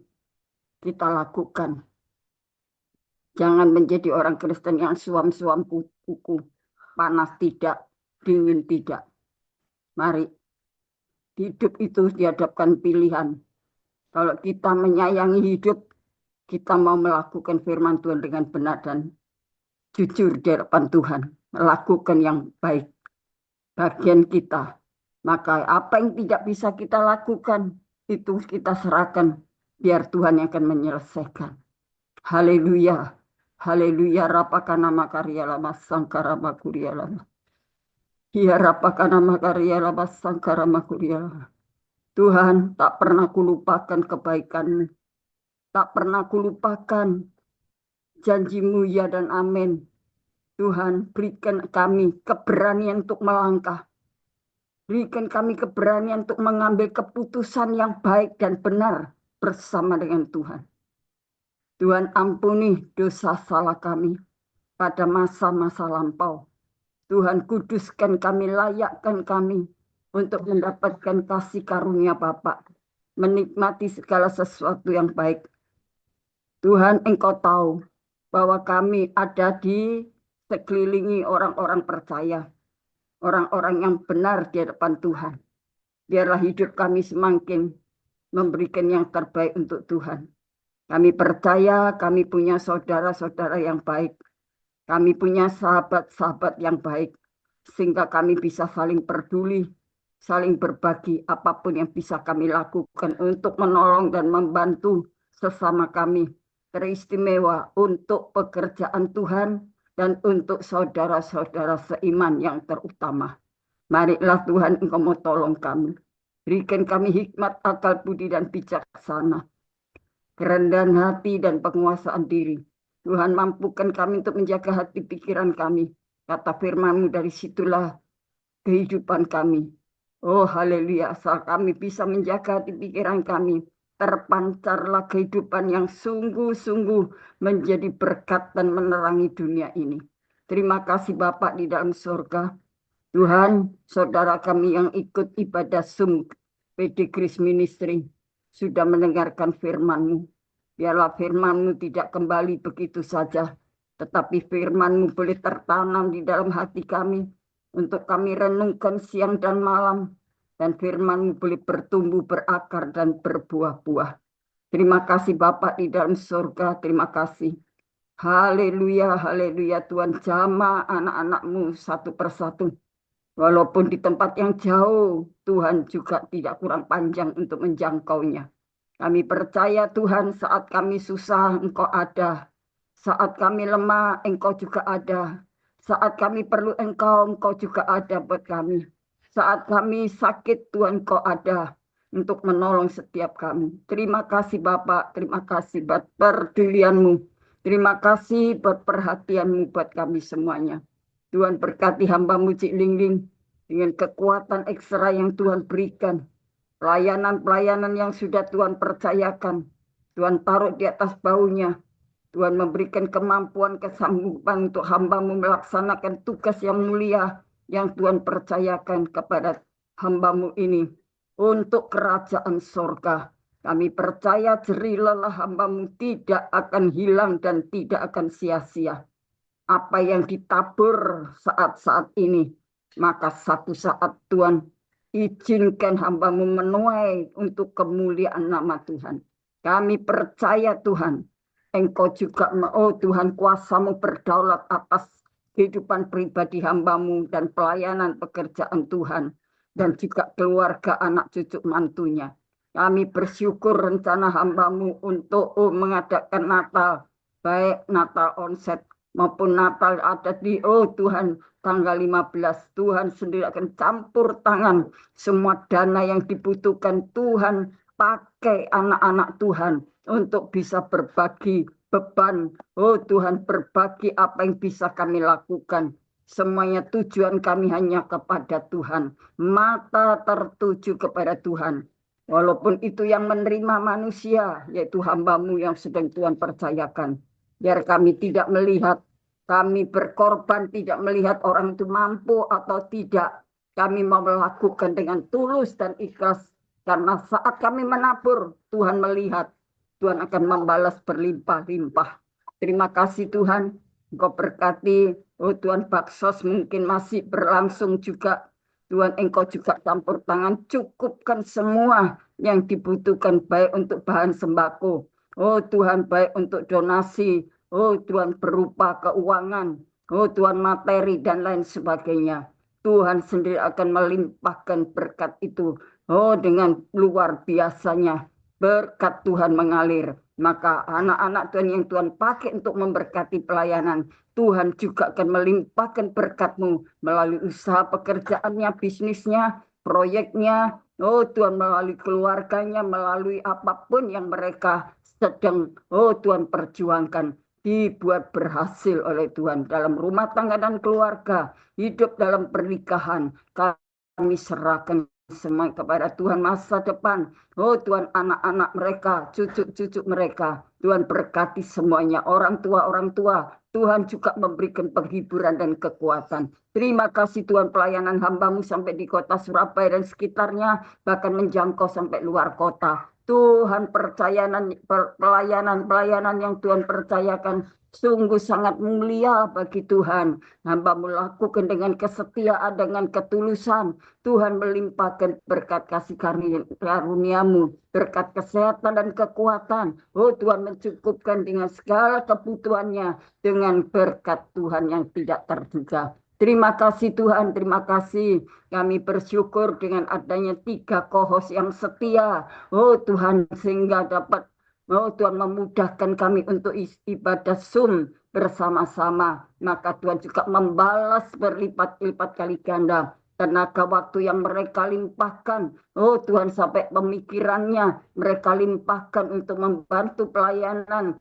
kita lakukan. Jangan menjadi orang Kristen yang suam-suam kuku. Panas tidak, dingin tidak. Mari, hidup itu dihadapkan pilihan. Kalau kita menyayangi hidup, kita mau melakukan firman Tuhan dengan benar dan jujur di hadapan Tuhan. Melakukan yang baik. Bagian kita. Maka apa yang tidak bisa kita lakukan, itu kita serahkan. Biar Tuhan yang akan menyelesaikan. Haleluya. Haleluya. Rapakana makarya lama sangkara makurya lama. Ya rapakana makarya lama sangkara makurya lama. Tuhan, tak pernah kulupakan kebaikan-Mu. Tak pernah kulupakan janji-Mu ya dan amin. Tuhan, berikan kami keberanian untuk melangkah. Berikan kami keberanian untuk mengambil keputusan yang baik dan benar bersama dengan Tuhan. Tuhan, ampuni dosa salah kami pada masa-masa lampau. Tuhan, kuduskan kami, layakkan kami untuk mendapatkan kasih karunia Bapa, menikmati segala sesuatu yang baik. Tuhan, Engkau tahu bahwa kami ada di sekelilingi orang-orang percaya, orang-orang yang benar di hadapan Tuhan. Biarlah hidup kami semakin memberikan yang terbaik untuk Tuhan. Kami percaya kami punya saudara-saudara yang baik. Kami punya sahabat-sahabat yang baik, sehingga kami bisa saling peduli, saling berbagi apapun yang bisa kami lakukan untuk menolong dan membantu sesama kami. Teristimewa untuk pekerjaan Tuhan dan untuk saudara-saudara seiman yang terutama. Marilah Tuhan Engkau mau tolong kami. Berikan kami hikmat, akal budi, dan bijaksana. Kerendahan hati dan penguasaan diri. Tuhan mampukan kami untuk menjaga hati pikiran kami. Kata firman-Mu, dari situlah kehidupan kami. Oh haleluya, asal kami bisa menjaga hati pikiran kami. Terpancarlah kehidupan yang sungguh-sungguh menjadi berkat dan menerangi dunia ini. Terima kasih Bapak di dalam surga. Tuhan, saudara kami yang ikut ibadah Zoom PD Grace Ministry sudah mendengarkan firman-Mu. Biarlah firman-Mu tidak kembali begitu saja, tetapi firman-Mu boleh tertanam di dalam hati kami untuk kami renungkan siang dan malam, dan firman-Mu boleh bertumbuh, berakar, dan berbuah-buah. Terima kasih Bapak di dalam surga, terima kasih. Haleluya, haleluya Tuhan, jamah anak-anak-Mu satu persatu. Walaupun di tempat yang jauh, Tuhan juga tidak kurang panjang untuk menjangkaunya. Kami percaya Tuhan, saat kami susah Engkau ada. Saat kami lemah Engkau juga ada. Saat kami perlu Engkau juga ada buat kami. Saat kami sakit Tuhan Engkau ada untuk menolong setiap kami. Terima kasih Bapak, terima kasih buat pedulian-Mu. Terima kasih buat perhatian-Mu buat kami semuanya. Tuhan berkati hamba-Mu Cik Ling dengan kekuatan ekstra yang Tuhan berikan. Pelayanan-pelayanan yang sudah Tuhan percayakan, Tuhan taruh di atas baunya. Tuhan memberikan kemampuan, kesanggupan untuk hamba-Mu melaksanakan tugas yang mulia yang Tuhan percayakan kepada hamba-Mu ini untuk kerajaan sorga. Kami percaya jerih lelah hamba-Mu tidak akan hilang dan tidak akan sia-sia. Apa yang ditabur saat-saat ini, maka satu saat Tuhan izinkan hamba-Mu menuai untuk kemuliaan nama Tuhan. Kami percaya Tuhan, Engkau juga, oh Tuhan, kuasa-Mu berdaulat atas kehidupan pribadi hamba-Mu dan pelayanan pekerjaan Tuhan, dan juga keluarga anak cucu mantunya. Kami bersyukur rencana hamba-Mu untuk mengadakan Natal, baik Natal onset maupun Natal ada di Tuhan tanggal 15. Tuhan sendiri akan campur tangan semua dana yang dibutuhkan. Tuhan pakai anak-anak Tuhan untuk bisa berbagi beban. Tuhan, berbagi apa yang bisa kami lakukan. Semuanya tujuan kami hanya kepada Tuhan. Mata tertuju kepada Tuhan. Walaupun itu yang menerima manusia, yaitu hamba-Mu yang sedang Tuhan percayakan. Biar kami tidak melihat, kami berkorban tidak melihat orang itu mampu atau tidak. Kami mau melakukan dengan tulus dan ikhlas. Karena saat kami menabur, Tuhan melihat. Tuhan akan membalas berlimpah-limpah. Terima kasih Tuhan. Engkau berkati, Tuhan, baksos mungkin masih berlangsung juga. Tuhan, Engkau juga campur tangan, cukupkan semua yang dibutuhkan, baik untuk bahan sembako. Tuhan, baik untuk donasi. Tuhan, berupa keuangan. Tuhan, materi dan lain sebagainya. Tuhan sendiri akan melimpahkan berkat itu. Dengan luar biasanya. Berkat Tuhan mengalir. Maka anak-anak Tuhan yang Tuhan pakai untuk memberkati pelayanan, Tuhan juga akan melimpahkan berkat-Mu melalui usaha pekerjaannya, bisnisnya, proyeknya. Tuhan, melalui keluarganya, melalui apapun yang mereka sedang Tuhan perjuangkan, dibuat berhasil oleh Tuhan dalam rumah tangga dan keluarga, hidup dalam pernikahan. Kami serahkan semua kepada Tuhan masa depan. Tuhan, anak-anak mereka, cucu-cucu mereka, Tuhan berkati semuanya. Orang tua, Tuhan juga memberikan penghiburan dan kekuatan. Terima kasih Tuhan, pelayanan hamba-Mu sampai di kota Surabaya dan sekitarnya, bahkan menjangkau sampai luar kota. Tuhan, pelayanan yang Tuhan percayakan sungguh sangat mulia bagi Tuhan. Hamba-Mu lakukan dengan kesetiaan, dengan ketulusan. Tuhan melimpahkan berkat kasih karunia-Mu berkat kesehatan dan kekuatan. Oh Tuhan, mencukupkan dengan segala kebutuhannya dengan berkat Tuhan yang tidak terduga. Terima kasih Tuhan, terima kasih. Kami bersyukur dengan adanya 3 kohos yang setia. Oh Tuhan, sehingga dapat, oh Tuhan, memudahkan kami untuk ibadah Zoom bersama-sama. Maka Tuhan juga membalas berlipat-lipat kali ganda tenaga waktu yang mereka limpahkan. Oh Tuhan, sampai pemikirannya mereka limpahkan untuk membantu pelayanan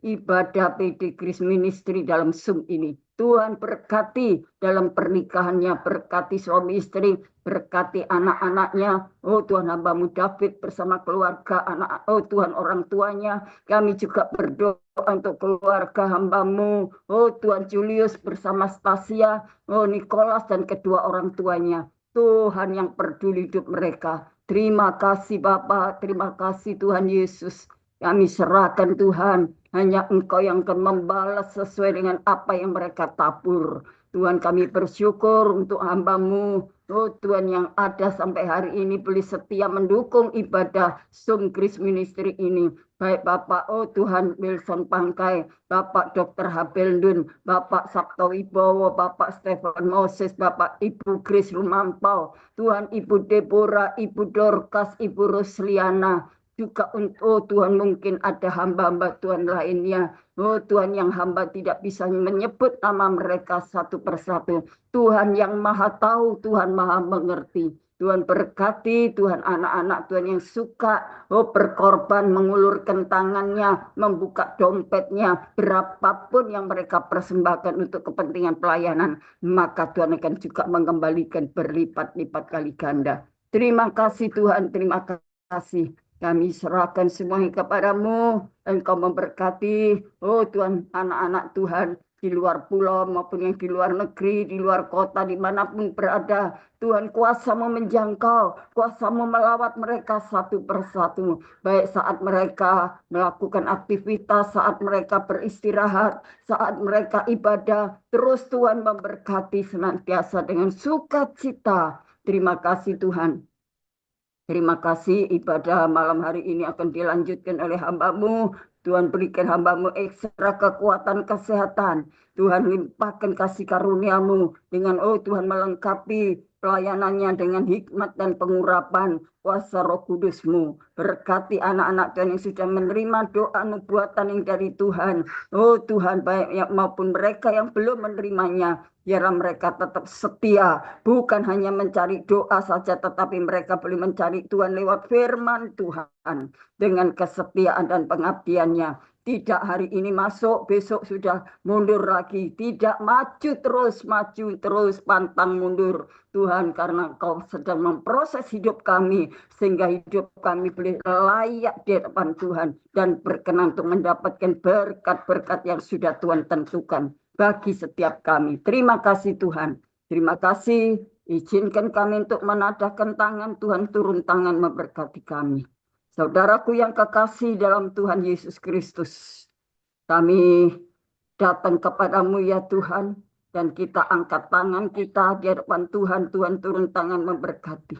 ibadah PD Grace Ministry dalam Zoom ini. Tuhan berkati dalam pernikahannya, berkati suami istri, berkati anak-anaknya. Oh Tuhan, hamba-Mu David bersama keluarga, anak, oh Tuhan, orang tuanya. Kami juga berdoa untuk keluarga hamba-Mu. Oh Tuhan, Julius bersama Stasia, oh Nicholas dan kedua orang tuanya. Tuhan yang peduli hidup mereka. Terima kasih Bapa, terima kasih Tuhan Yesus. Kami serahkan Tuhan, hanya Engkau yang akan membalas sesuai dengan apa yang mereka tabur. Tuhan, kami bersyukur untuk hamba-Mu, oh Tuhan, yang ada sampai hari ini boleh setia mendukung ibadah Zoom Grace Ministry ini. Baik Bapak, oh Tuhan, Wilson Pangkai, Bapak Dr. Habeldun, Bapak Sabto Wibowo, Bapak Stephen Moses, Bapak Ibu Grace Lumampau, Tuhan, Ibu Deborah, Ibu Dorcas, Ibu Rusliana, juga untuk, oh Tuhan, mungkin ada hamba-hamba Tuhan lainnya. Oh Tuhan, yang hamba tidak bisa menyebut nama mereka satu persatu. Tuhan yang maha tahu, Tuhan maha mengerti. Tuhan berkati, Tuhan, anak-anak Tuhan yang suka, oh berkorban, mengulurkan tangannya, membuka dompetnya, berapapun yang mereka persembahkan untuk kepentingan pelayanan, maka Tuhan akan juga mengembalikan berlipat-lipat kali ganda. Terima kasih Tuhan, terima kasih. Kami serahkan semuanya kepadamu. Engkau memberkati, oh Tuhan, anak-anak Tuhan di luar pulau maupun yang di luar negeri, di luar kota, dimanapun berada. Tuhan, kuasa-Mu menjangkau, kuasa-Mu melawat mereka satu persatu. Baik saat mereka melakukan aktivitas, saat mereka beristirahat, saat mereka ibadah. Terus Tuhan memberkati senantiasa dengan sukacita. Terima kasih Tuhan. Terima kasih, ibadah malam hari ini akan dilanjutkan oleh hamba-Mu. Tuhan, berikan hamba-Mu ekstra kekuatan kesehatan. Tuhan, limpahkan kasih karunia-Mu dengan, oh Tuhan, melengkapi pelayanannya dengan hikmat dan pengurapan kuasa Roh Kudus-Mu. Berkati anak-anak Tuhan yang sudah menerima doa nubuatan yang dari Tuhan. Oh Tuhan, baik maupun mereka yang belum menerimanya. Biarlah mereka tetap setia, bukan hanya mencari doa saja, tetapi mereka boleh mencari Tuhan lewat firman Tuhan dengan kesetiaan dan pengabdiannya. Tidak hari ini masuk, besok sudah mundur lagi. Tidak maju terus, pantang mundur. Tuhan, karena Engkau sedang memproses hidup kami, sehingga hidup kami boleh layak di depan Tuhan dan berkenan untuk mendapatkan berkat-berkat yang sudah Tuhan tentukan bagi setiap kami. Terima kasih Tuhan. Terima kasih. Izinkan kami untuk menadahkan tangan. Tuhan, turun tangan memberkati kami. Saudaraku yang kekasih dalam Tuhan Yesus Kristus, kami datang kepadamu ya Tuhan, dan kita angkat tangan kita di hadapan Tuhan. Tuhan, turun tangan memberkati.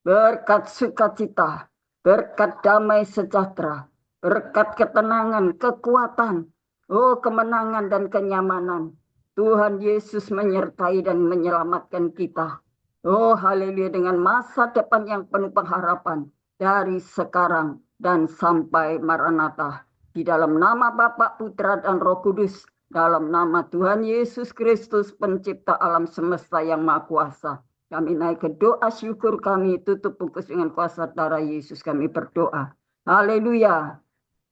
Berkat sukacita, berkat damai sejahtera, berkat ketenangan, kekuatan, oh kemenangan dan kenyamanan. Tuhan Yesus menyertai dan menyelamatkan kita. Oh haleluya, dengan masa depan yang penuh pengharapan dari sekarang dan sampai Maranatha. Di dalam nama Bapa, Putra dan Roh Kudus, dalam nama Tuhan Yesus Kristus, pencipta alam semesta yang maha kuasa. Kami naik ke doa syukur kami, tutup bungkus dengan kuasa darah Yesus, kami berdoa. Haleluya.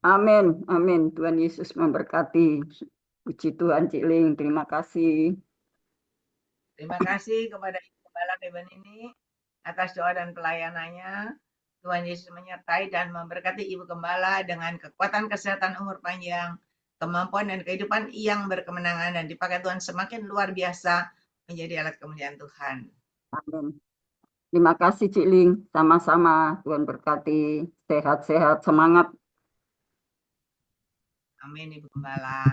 Amin. Amin. Tuhan Yesus memberkati. Puji Tuhan, Cik Ling. Terima kasih. Terima kasih kepada Ibu Gembala Beben ini atas doa dan pelayanannya. Tuhan Yesus menyertai dan memberkati Ibu Gembala dengan kekuatan kesehatan, umur panjang, kemampuan dan kehidupan yang berkemenangan, dan dipakai Tuhan semakin luar biasa menjadi alat kemuliaan Tuhan. Amin. Terima kasih Cik Ling. Sama-sama. Tuhan berkati. Sehat-sehat, semangat. Amin Ibu Gembala.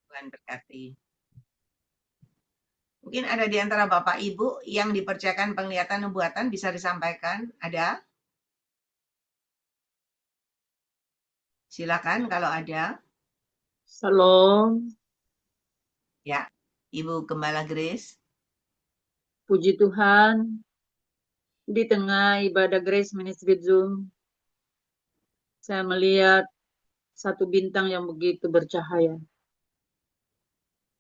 Tuhan berkati. Mungkin ada di antara Bapak Ibu yang dipercayakan penglihatan nubuatan, bisa disampaikan? Ada? Silakan kalau ada. Shalom, Ya, Ibu Gembala Grace. puji Tuhan. Di tengah ibadah Grace Ministry Zoom, saya melihat satu bintang yang begitu bercahaya.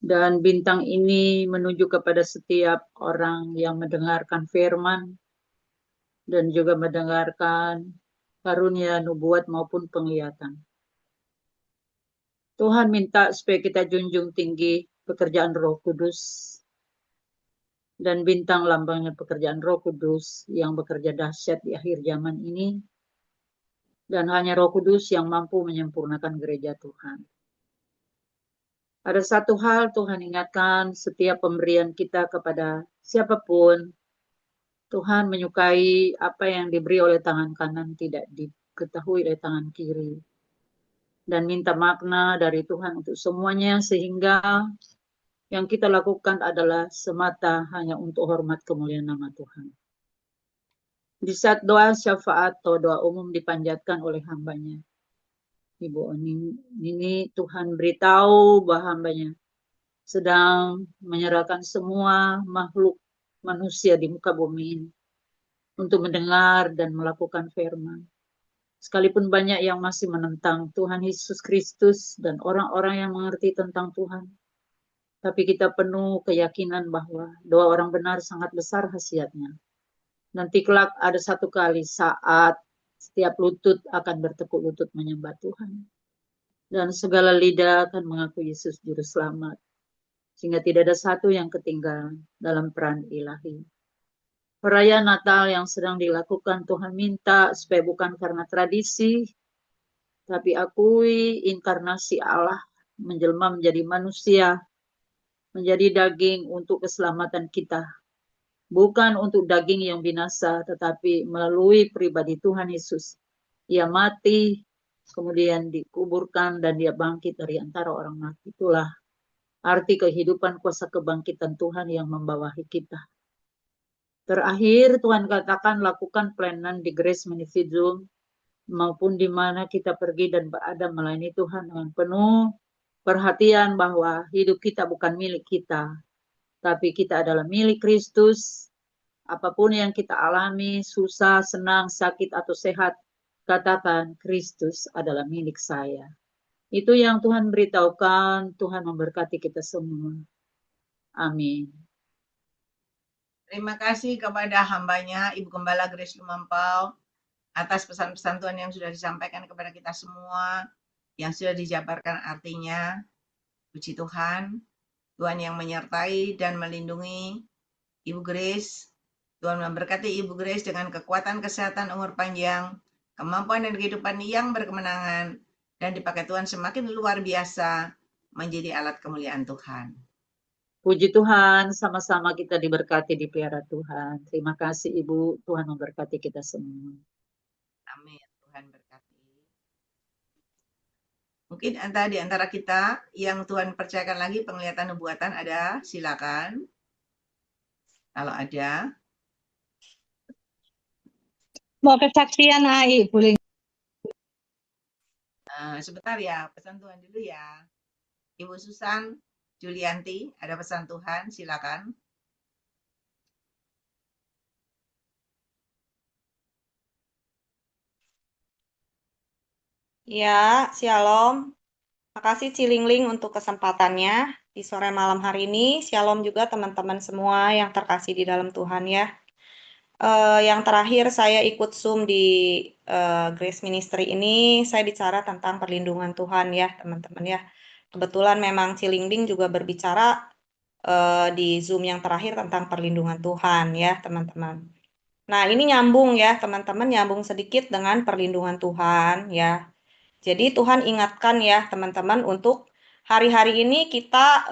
Dan bintang ini menuju kepada setiap orang yang mendengarkan firman dan juga mendengarkan karunia nubuat maupun penglihatan. Tuhan minta supaya kita junjung tinggi pekerjaan Roh Kudus, dan bintang lambangnya pekerjaan Roh Kudus yang bekerja dahsyat di akhir zaman ini, dan hanya Roh Kudus yang mampu menyempurnakan gereja Tuhan. Ada satu hal Tuhan ingatkan setiap pemberian kita kepada siapapun, Tuhan menyukai apa yang diberi oleh tangan kanan tidak diketahui oleh tangan kiri. Dan minta makna dari Tuhan untuk semuanya, sehingga yang kita lakukan adalah semata hanya untuk hormat kemuliaan nama Tuhan. Di saat doa syafaat atau doa umum dipanjatkan oleh hambanya, Ibu ini Tuhan beritahu bahwa hambanya sedang menyerahkan semua makhluk manusia di muka bumi ini untuk mendengar dan melakukan firman. Sekalipun banyak yang masih menentang Tuhan Yesus Kristus dan orang-orang yang mengerti tentang Tuhan, tapi kita penuh keyakinan bahwa doa orang benar sangat besar khasiatnya. Nanti kelak ada satu kali saat setiap lutut akan bertekuk lutut menyembah Tuhan, dan segala lidah akan mengaku Yesus Juru Selamat, sehingga tidak ada satu yang ketinggalan dalam peran ilahi. Perayaan Natal yang sedang dilakukan, Tuhan minta supaya bukan karena tradisi, tapi akui inkarnasi Allah menjelma menjadi manusia, menjadi daging untuk keselamatan kita. Bukan untuk daging yang binasa, tetapi melalui pribadi Tuhan Yesus. Ia mati, kemudian dikuburkan, dan dia bangkit dari antara orang mati. Itulah arti kehidupan kuasa kebangkitan Tuhan yang membawahi kita. Terakhir, Tuhan katakan lakukan pelayanan di Grace Ministry Zoom, maupun di mana kita pergi dan berada melayani Tuhan dengan penuh perhatian bahwa hidup kita bukan milik kita, tapi kita adalah milik Kristus. Apapun yang kita alami, susah, senang, sakit, atau sehat, katakan Kristus adalah milik saya. Itu yang Tuhan beritahukan. Tuhan memberkati kita semua. Amin. Terima kasih kepada hambanya, Ibu Gembala Grace Lumampau, atas pesan-pesan Tuhan yang sudah disampaikan kepada kita semua, yang sudah dijabarkan artinya. Puji Tuhan, Tuhan yang menyertai dan melindungi Ibu Grace. Tuhan memberkati Ibu Grace dengan kekuatan, kesehatan, umur panjang, kemampuan dan kehidupan yang berkemenangan, dan dipakai Tuhan semakin luar biasa menjadi alat kemuliaan Tuhan. Puji Tuhan, sama-sama kita diberkati, dipelihara Tuhan. Terima kasih Ibu, Tuhan memberkati kita semua. Amin, Tuhan berkati. Mungkin di antara kita yang Tuhan percayakan lagi penglihatan nubuatan ada, silakan. Kalau ada. Mau kesaksian, Ai, boleh. Sebentar ya, pesan Tuhan dulu ya. Ibu Susan Julianti, ada pesan Tuhan, silakan. Ya, Shalom. Makasih Cilingling untuk kesempatannya di sore malam hari ini. Shalom juga teman-teman semua yang terkasih di dalam Tuhan ya. Yang terakhir saya ikut Zoom di Grace Ministry ini, saya bicara tentang perlindungan Tuhan ya teman-teman ya. Kebetulan memang Cilingling juga berbicara di Zoom yang terakhir tentang perlindungan Tuhan ya teman-teman. Nah ini nyambung ya teman-teman, nyambung sedikit dengan perlindungan Tuhan ya. Jadi Tuhan ingatkan ya teman-teman untuk hari-hari ini kita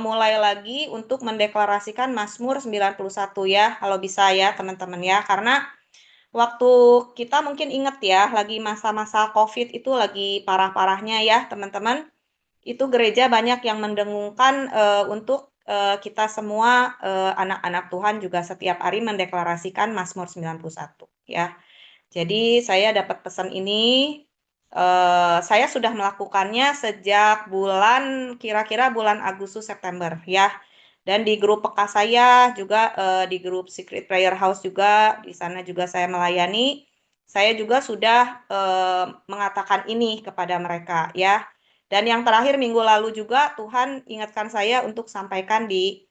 mulai lagi untuk mendeklarasikan Mazmur 91 ya, kalau bisa ya teman-teman ya. Karena waktu kita mungkin ingat ya, lagi masa-masa COVID itu lagi parah-parahnya ya teman-teman. Itu gereja banyak yang mendengungkan untuk kita semua anak-anak Tuhan juga setiap hari mendeklarasikan Mazmur 91 ya. Jadi saya dapat pesan ini Saya sudah melakukannya sejak kira-kira bulan Agustus September ya. Dan di grup PK saya juga, di grup Secret Prayer House juga, di sana juga saya melayani. Saya juga sudah mengatakan ini kepada mereka ya. Dan yang terakhir minggu lalu juga Tuhan ingatkan saya untuk sampaikan di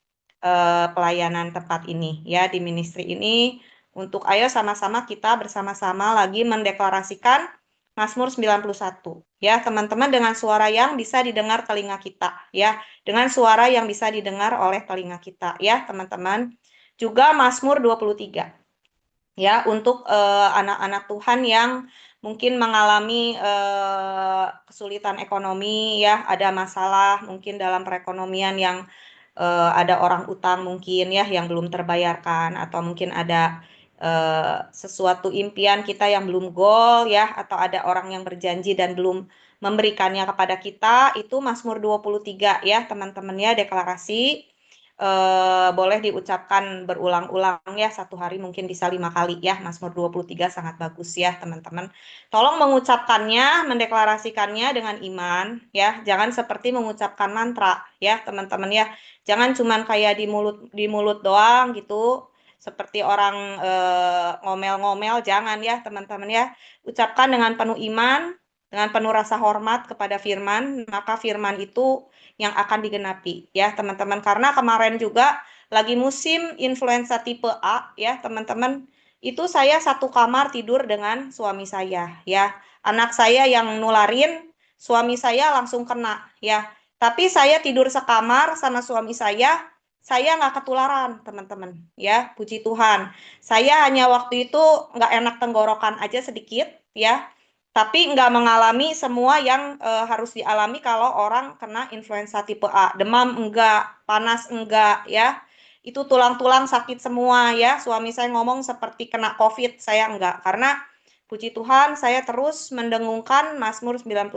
pelayanan tempat ini ya, di ministry ini, untuk ayo sama-sama kita bersama-sama lagi mendeklarasikan Mazmur 91 ya teman-teman, dengan suara yang bisa didengar telinga kita ya, dengan suara yang bisa didengar oleh telinga kita ya teman-teman. Juga Mazmur 23 ya, untuk anak-anak Tuhan yang mungkin mengalami kesulitan ekonomi ya, ada masalah mungkin dalam perekonomian, yang ada orang utang mungkin ya yang belum terbayarkan, atau mungkin ada sesuatu impian kita yang belum goal ya, atau ada orang yang berjanji dan belum memberikannya kepada kita. Itu Mazmur 23 ya teman-teman ya, deklarasi boleh diucapkan berulang-ulang ya, satu hari mungkin bisa 5 kali ya. Mazmur 23 sangat bagus ya teman-teman. Tolong mengucapkannya, mendeklarasikannya dengan iman ya, jangan seperti mengucapkan mantra ya teman-teman ya. Jangan cuman kayak di mulut doang gitu, seperti orang ngomel-ngomel, jangan ya teman-teman ya. Ucapkan dengan penuh iman, dengan penuh rasa hormat kepada firman, maka firman itu yang akan digenapi ya teman-teman. Karena kemarin juga lagi musim influenza tipe A ya teman-teman, itu saya satu kamar tidur dengan suami saya ya. Anak saya yang nularin, suami saya langsung kena ya. Tapi saya tidur sekamar sama suami saya nggak ketularan teman-teman ya, puji Tuhan. Saya hanya waktu itu nggak enak tenggorokan aja sedikit ya, tapi nggak mengalami semua yang harus dialami kalau orang kena influenza tipe A. Demam enggak, panas enggak ya. Itu tulang-tulang sakit semua ya. Suami saya ngomong seperti kena COVID, saya enggak. Karena puji Tuhan saya terus mendengungkan Mazmur 91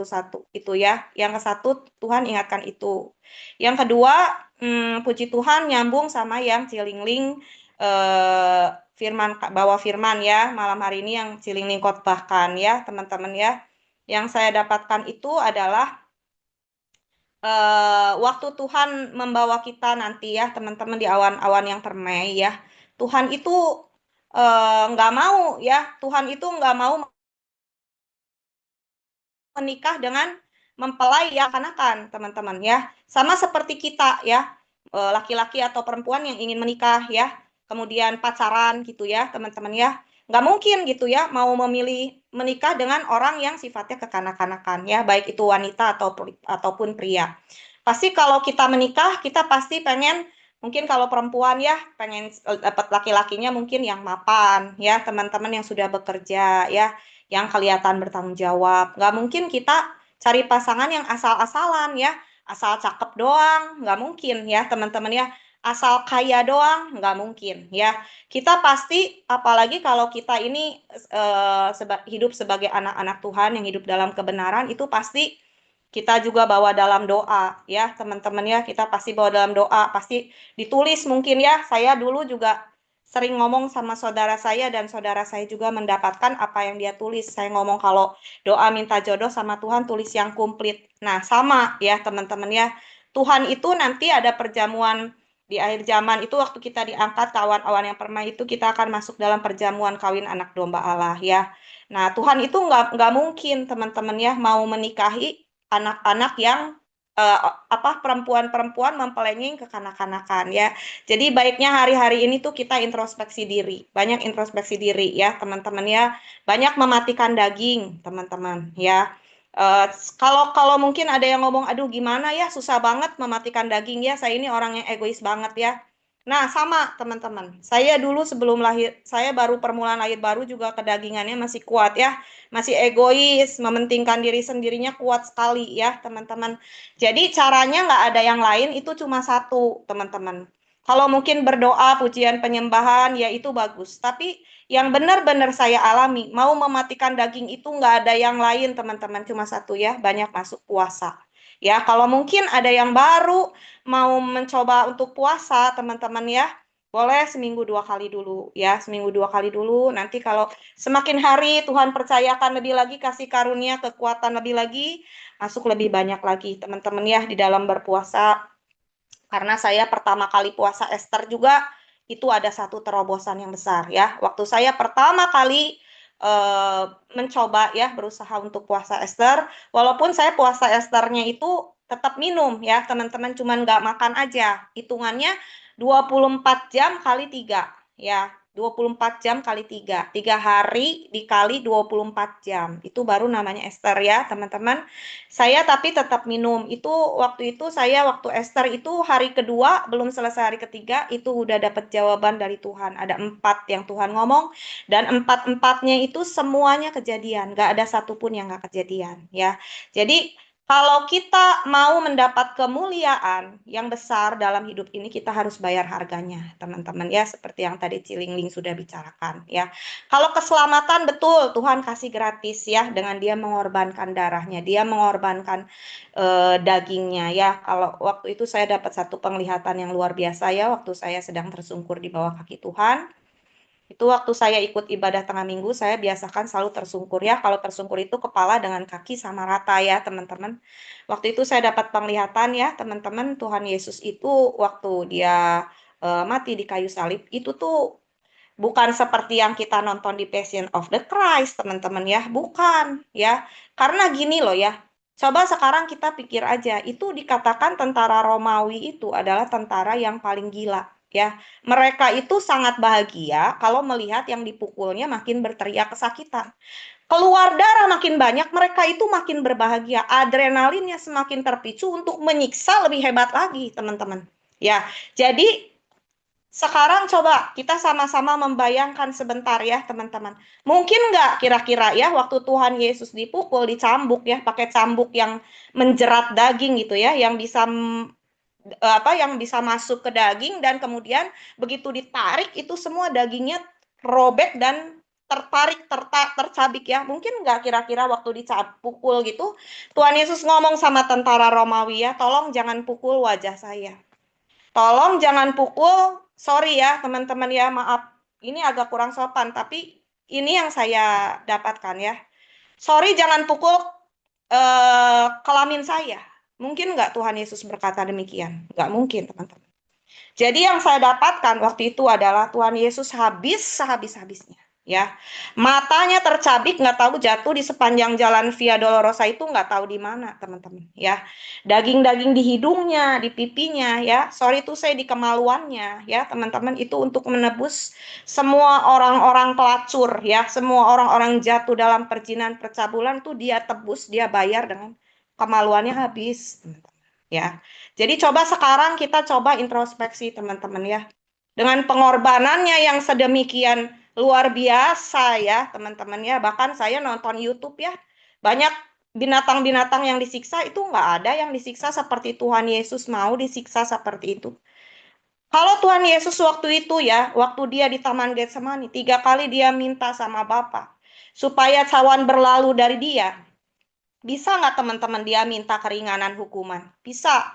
itu ya. Yang ke satu, Tuhan ingatkan itu. Yang kedua, puji Tuhan nyambung sama yang Cilingling bawa firman ya malam hari ini, yang Cilingling khotbahkan ya teman-teman ya. Yang saya dapatkan itu adalah waktu Tuhan membawa kita nanti ya teman-teman di awan-awan yang permai ya. Tuhan itu nggak mau ya, Tuhan itu nggak mau menikah dengan mempelai yang kanak-kanak teman-teman ya. Sama seperti kita ya, laki-laki atau perempuan yang ingin menikah ya, kemudian pacaran gitu ya teman-teman ya. Nggak mungkin gitu ya mau memilih menikah dengan orang yang sifatnya kekanak-kanakan ya, baik itu wanita ataupun pria. Pasti kalau kita menikah, kita pasti pengen, mungkin kalau perempuan ya pengen dapat laki-lakinya mungkin yang mapan ya teman-teman, yang sudah bekerja ya, yang kelihatan bertanggung jawab. Nggak mungkin kita cari pasangan yang asal-asalan ya, asal cakep doang, nggak mungkin ya teman-teman ya, asal kaya doang, nggak mungkin ya. Kita pasti, apalagi kalau kita ini hidup sebagai anak-anak Tuhan yang hidup dalam kebenaran, itu pasti kita juga bawa dalam doa ya teman-teman ya, kita pasti bawa dalam doa, pasti ditulis mungkin ya. Saya dulu juga sering ngomong sama saudara saya, dan saudara saya juga mendapatkan apa yang dia tulis. Saya ngomong kalau doa minta jodoh sama Tuhan, tulis yang komplit. Nah sama ya teman-teman ya, Tuhan itu nanti ada perjamuan di akhir zaman itu, waktu kita diangkat ke awan-awan yang permai itu, kita akan masuk dalam perjamuan kawin anak domba Allah ya. Nah Tuhan itu nggak mungkin teman-teman ya mau menikahi anak-anak yang perempuan-perempuan mempelenging kekanak-kanakan ya. Jadi baiknya hari-hari ini tuh kita introspeksi diri, banyak introspeksi diri ya teman-teman ya, banyak mematikan daging teman-teman ya. Kalau mungkin ada yang ngomong, aduh gimana ya, susah banget mematikan daging ya, saya ini orang yang egois banget ya. Nah sama teman-teman, saya dulu sebelum lahir, saya baru permulaan lahir baru juga kedagingannya masih kuat ya, masih egois, mementingkan diri sendirinya kuat sekali ya teman-teman. Jadi caranya nggak ada yang lain, itu cuma satu teman-teman. Kalau mungkin berdoa, pujian, penyembahan, ya itu bagus. Tapi yang benar-benar saya alami, mau mematikan daging itu nggak ada yang lain teman-teman, cuma satu ya, banyak masuk puasa. Ya kalau mungkin ada yang baru mau mencoba untuk puasa teman-teman ya, Boleh seminggu 2 kali dulu ya, seminggu 2 kali dulu. Nanti kalau semakin hari Tuhan percayakan lebih lagi, kasih karunia, kekuatan lebih lagi, masuk lebih banyak lagi teman-teman ya di dalam berpuasa. Karena saya pertama kali puasa Ester juga, itu ada satu terobosan yang besar ya. Waktu saya pertama kali mencoba ya berusaha untuk puasa Ester, walaupun saya puasa Esternya itu tetap minum ya teman-teman, cuman nggak makan aja. Hitungannya 24 jam kali 3 ya. 24 jam kali 3. 3 hari dikali 24 jam. Itu baru namanya Ester ya teman-teman. Saya tapi tetap minum. Itu waktu itu saya waktu Ester itu hari kedua, belum selesai hari ketiga, itu udah dapat jawaban dari Tuhan. Ada 4 yang Tuhan ngomong, dan 4-4-nya itu semuanya kejadian. Gak ada satupun yang gak kejadian ya. Jadi kalau kita mau mendapat kemuliaan yang besar dalam hidup ini, kita harus bayar harganya, teman-teman ya, seperti yang tadi Cilingling sudah bicarakan ya. Kalau keselamatan betul Tuhan kasih gratis ya, dengan dia mengorbankan darahnya, dia mengorbankan dagingnya ya. Kalau waktu itu saya dapat satu penglihatan yang luar biasa ya, waktu saya sedang tersungkur di bawah kaki Tuhan. Itu waktu saya ikut ibadah tengah minggu, saya biasakan selalu tersungkur ya. Kalau tersungkur itu kepala dengan kaki sama rata ya teman-teman. Waktu itu saya dapat penglihatan ya teman-teman, Tuhan Yesus itu waktu dia mati di kayu salib, itu tuh bukan seperti yang kita nonton di Passion of the Christ teman-teman ya. Bukan ya. Karena gini loh ya. Coba sekarang kita pikir aja, itu dikatakan tentara Romawi itu adalah tentara yang paling gila. Ya, mereka itu sangat bahagia kalau melihat yang dipukulnya makin berteriak kesakitan. Keluar darah makin banyak, mereka itu makin berbahagia. Adrenalinnya semakin terpicu untuk menyiksa lebih hebat lagi, teman-teman. Ya, jadi sekarang coba kita sama-sama membayangkan sebentar ya, teman-teman. Mungkin nggak kira-kira ya waktu Tuhan Yesus dipukul, dicambuk ya, pakai cambuk yang menjerat daging gitu ya, yang bisa yang bisa masuk ke daging, dan kemudian begitu ditarik itu semua dagingnya robek dan tercabik ya. Mungkin nggak kira-kira waktu dipukul gitu Tuhan Yesus ngomong sama tentara Romawi ya, tolong jangan pukul wajah saya, tolong jangan pukul, sorry ya teman-teman ya, maaf ini agak kurang sopan tapi ini yang saya dapatkan ya, sorry jangan pukul kelamin saya. Mungkin nggak Tuhan Yesus berkata demikian? Nggak mungkin, teman-teman. Jadi yang saya dapatkan waktu itu adalah Tuhan Yesus sehabis-habisnya. Ya, matanya tercabik, nggak tahu jatuh di sepanjang jalan Via Dolorosa itu, nggak tahu di mana, teman-teman. Ya, daging-daging di hidungnya, di pipinya, ya. Sorry tuh saya di kemaluannya, ya, teman-teman. Itu untuk menebus semua orang-orang pelacur, ya, semua orang-orang jatuh dalam perjinan percabulan tuh dia tebus, dia bayar dengan kemaluannya habis, teman-teman. Ya, jadi coba sekarang kita coba introspeksi, teman-teman ya. Dengan pengorbanannya yang sedemikian luar biasa ya teman-teman ya. Bahkan saya nonton YouTube ya, banyak binatang-binatang yang disiksa, itu nggak ada yang disiksa seperti Tuhan Yesus mau disiksa seperti itu. Kalau Tuhan Yesus waktu itu ya, waktu dia di Taman Getsemani, 3 kali dia minta sama Bapa supaya cawan berlalu dari dia. Bisa nggak teman-teman dia minta keringanan hukuman? Bisa.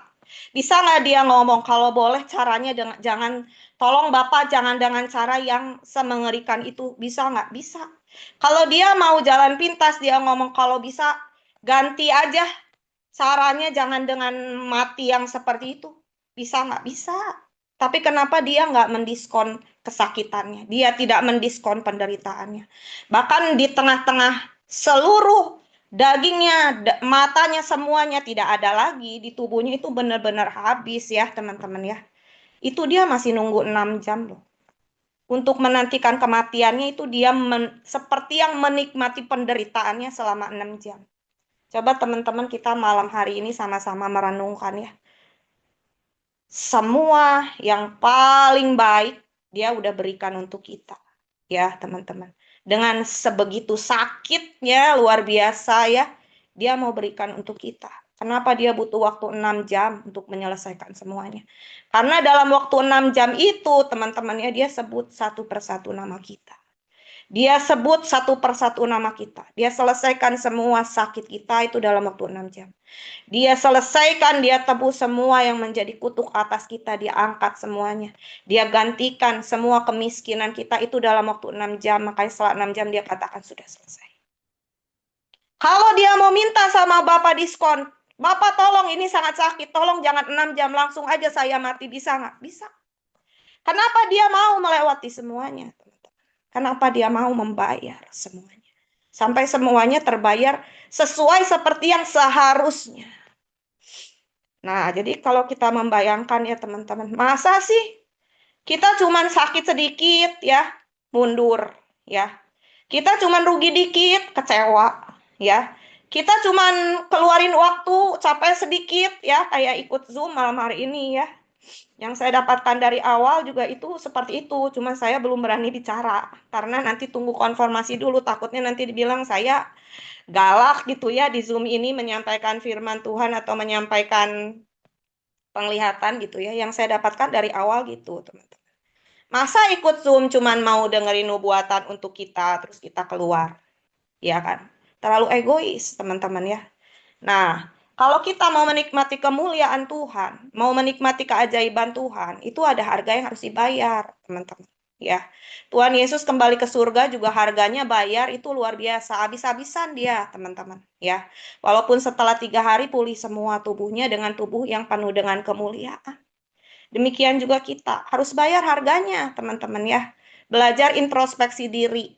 Bisa nggak dia ngomong kalau boleh caranya jangan, tolong Bapak jangan dengan cara yang semengerikan itu? Bisa nggak? Bisa. Kalau dia mau jalan pintas, dia ngomong kalau bisa ganti aja caranya, jangan dengan mati yang seperti itu. Bisa nggak? Bisa. Tapi kenapa dia nggak mendiskon kesakitannya? Dia tidak mendiskon penderitaannya. Bahkan di tengah-tengah seluruh dagingnya, matanya, semuanya tidak ada lagi di tubuhnya, itu benar-benar habis ya teman-teman ya. Itu dia masih nunggu 6 jam loh. Untuk menantikan kematiannya itu dia seperti yang menikmati penderitaannya selama 6 jam. Coba teman-teman kita malam hari ini sama-sama merenungkan ya. Semua yang paling baik dia udah berikan untuk kita. Ya teman-teman. Dengan sebegitu sakitnya luar biasa ya, dia mau berikan untuk kita. Kenapa dia butuh waktu 6 jam untuk menyelesaikan semuanya? Karena dalam waktu 6 jam itu teman-teman ya, dia sebut satu persatu nama kita. Dia sebut satu persatu nama kita. Dia selesaikan semua sakit kita itu dalam waktu 6 jam. Dia selesaikan, dia tebus semua yang menjadi kutuk atas kita, dia angkat semuanya. Dia gantikan semua kemiskinan kita itu dalam waktu 6 jam, makanya setelah 6 jam dia katakan sudah selesai. Kalau dia mau minta sama Bapak diskon, Bapak tolong ini sangat sakit, tolong jangan 6 jam, langsung aja saya mati, bisa nggak? Bisa. Kenapa dia mau melewati semuanya? Kenapa dia mau membayar semuanya? Sampai semuanya terbayar sesuai seperti yang seharusnya. Nah, jadi kalau kita membayangkan ya teman-teman, masa sih kita cuman sakit sedikit ya, mundur ya. Kita cuman rugi dikit, kecewa ya. Kita cuman keluarin waktu capek sedikit ya, kayak ikut Zoom malam hari ini ya. Yang saya dapatkan dari awal juga itu seperti itu, cuma saya belum berani bicara karena nanti tunggu konfirmasi dulu, takutnya nanti dibilang saya galak gitu ya di Zoom ini menyampaikan firman Tuhan atau menyampaikan penglihatan gitu ya. Yang saya dapatkan dari awal gitu, teman-teman. Masa ikut Zoom cuman mau dengerin nubuatan untuk kita terus kita keluar, ya kan? Terlalu egois, teman-teman ya. Nah, kalau kita mau menikmati kemuliaan Tuhan, mau menikmati keajaiban Tuhan, itu ada harga yang harus dibayar, teman-teman. Ya, Tuhan Yesus kembali ke surga juga harganya bayar itu luar biasa, habis-habisan dia, teman-teman. Ya, walaupun setelah 3 hari pulih semua tubuhnya dengan tubuh yang penuh dengan kemuliaan. Demikian juga kita harus bayar harganya, teman-teman ya. Belajar introspeksi diri,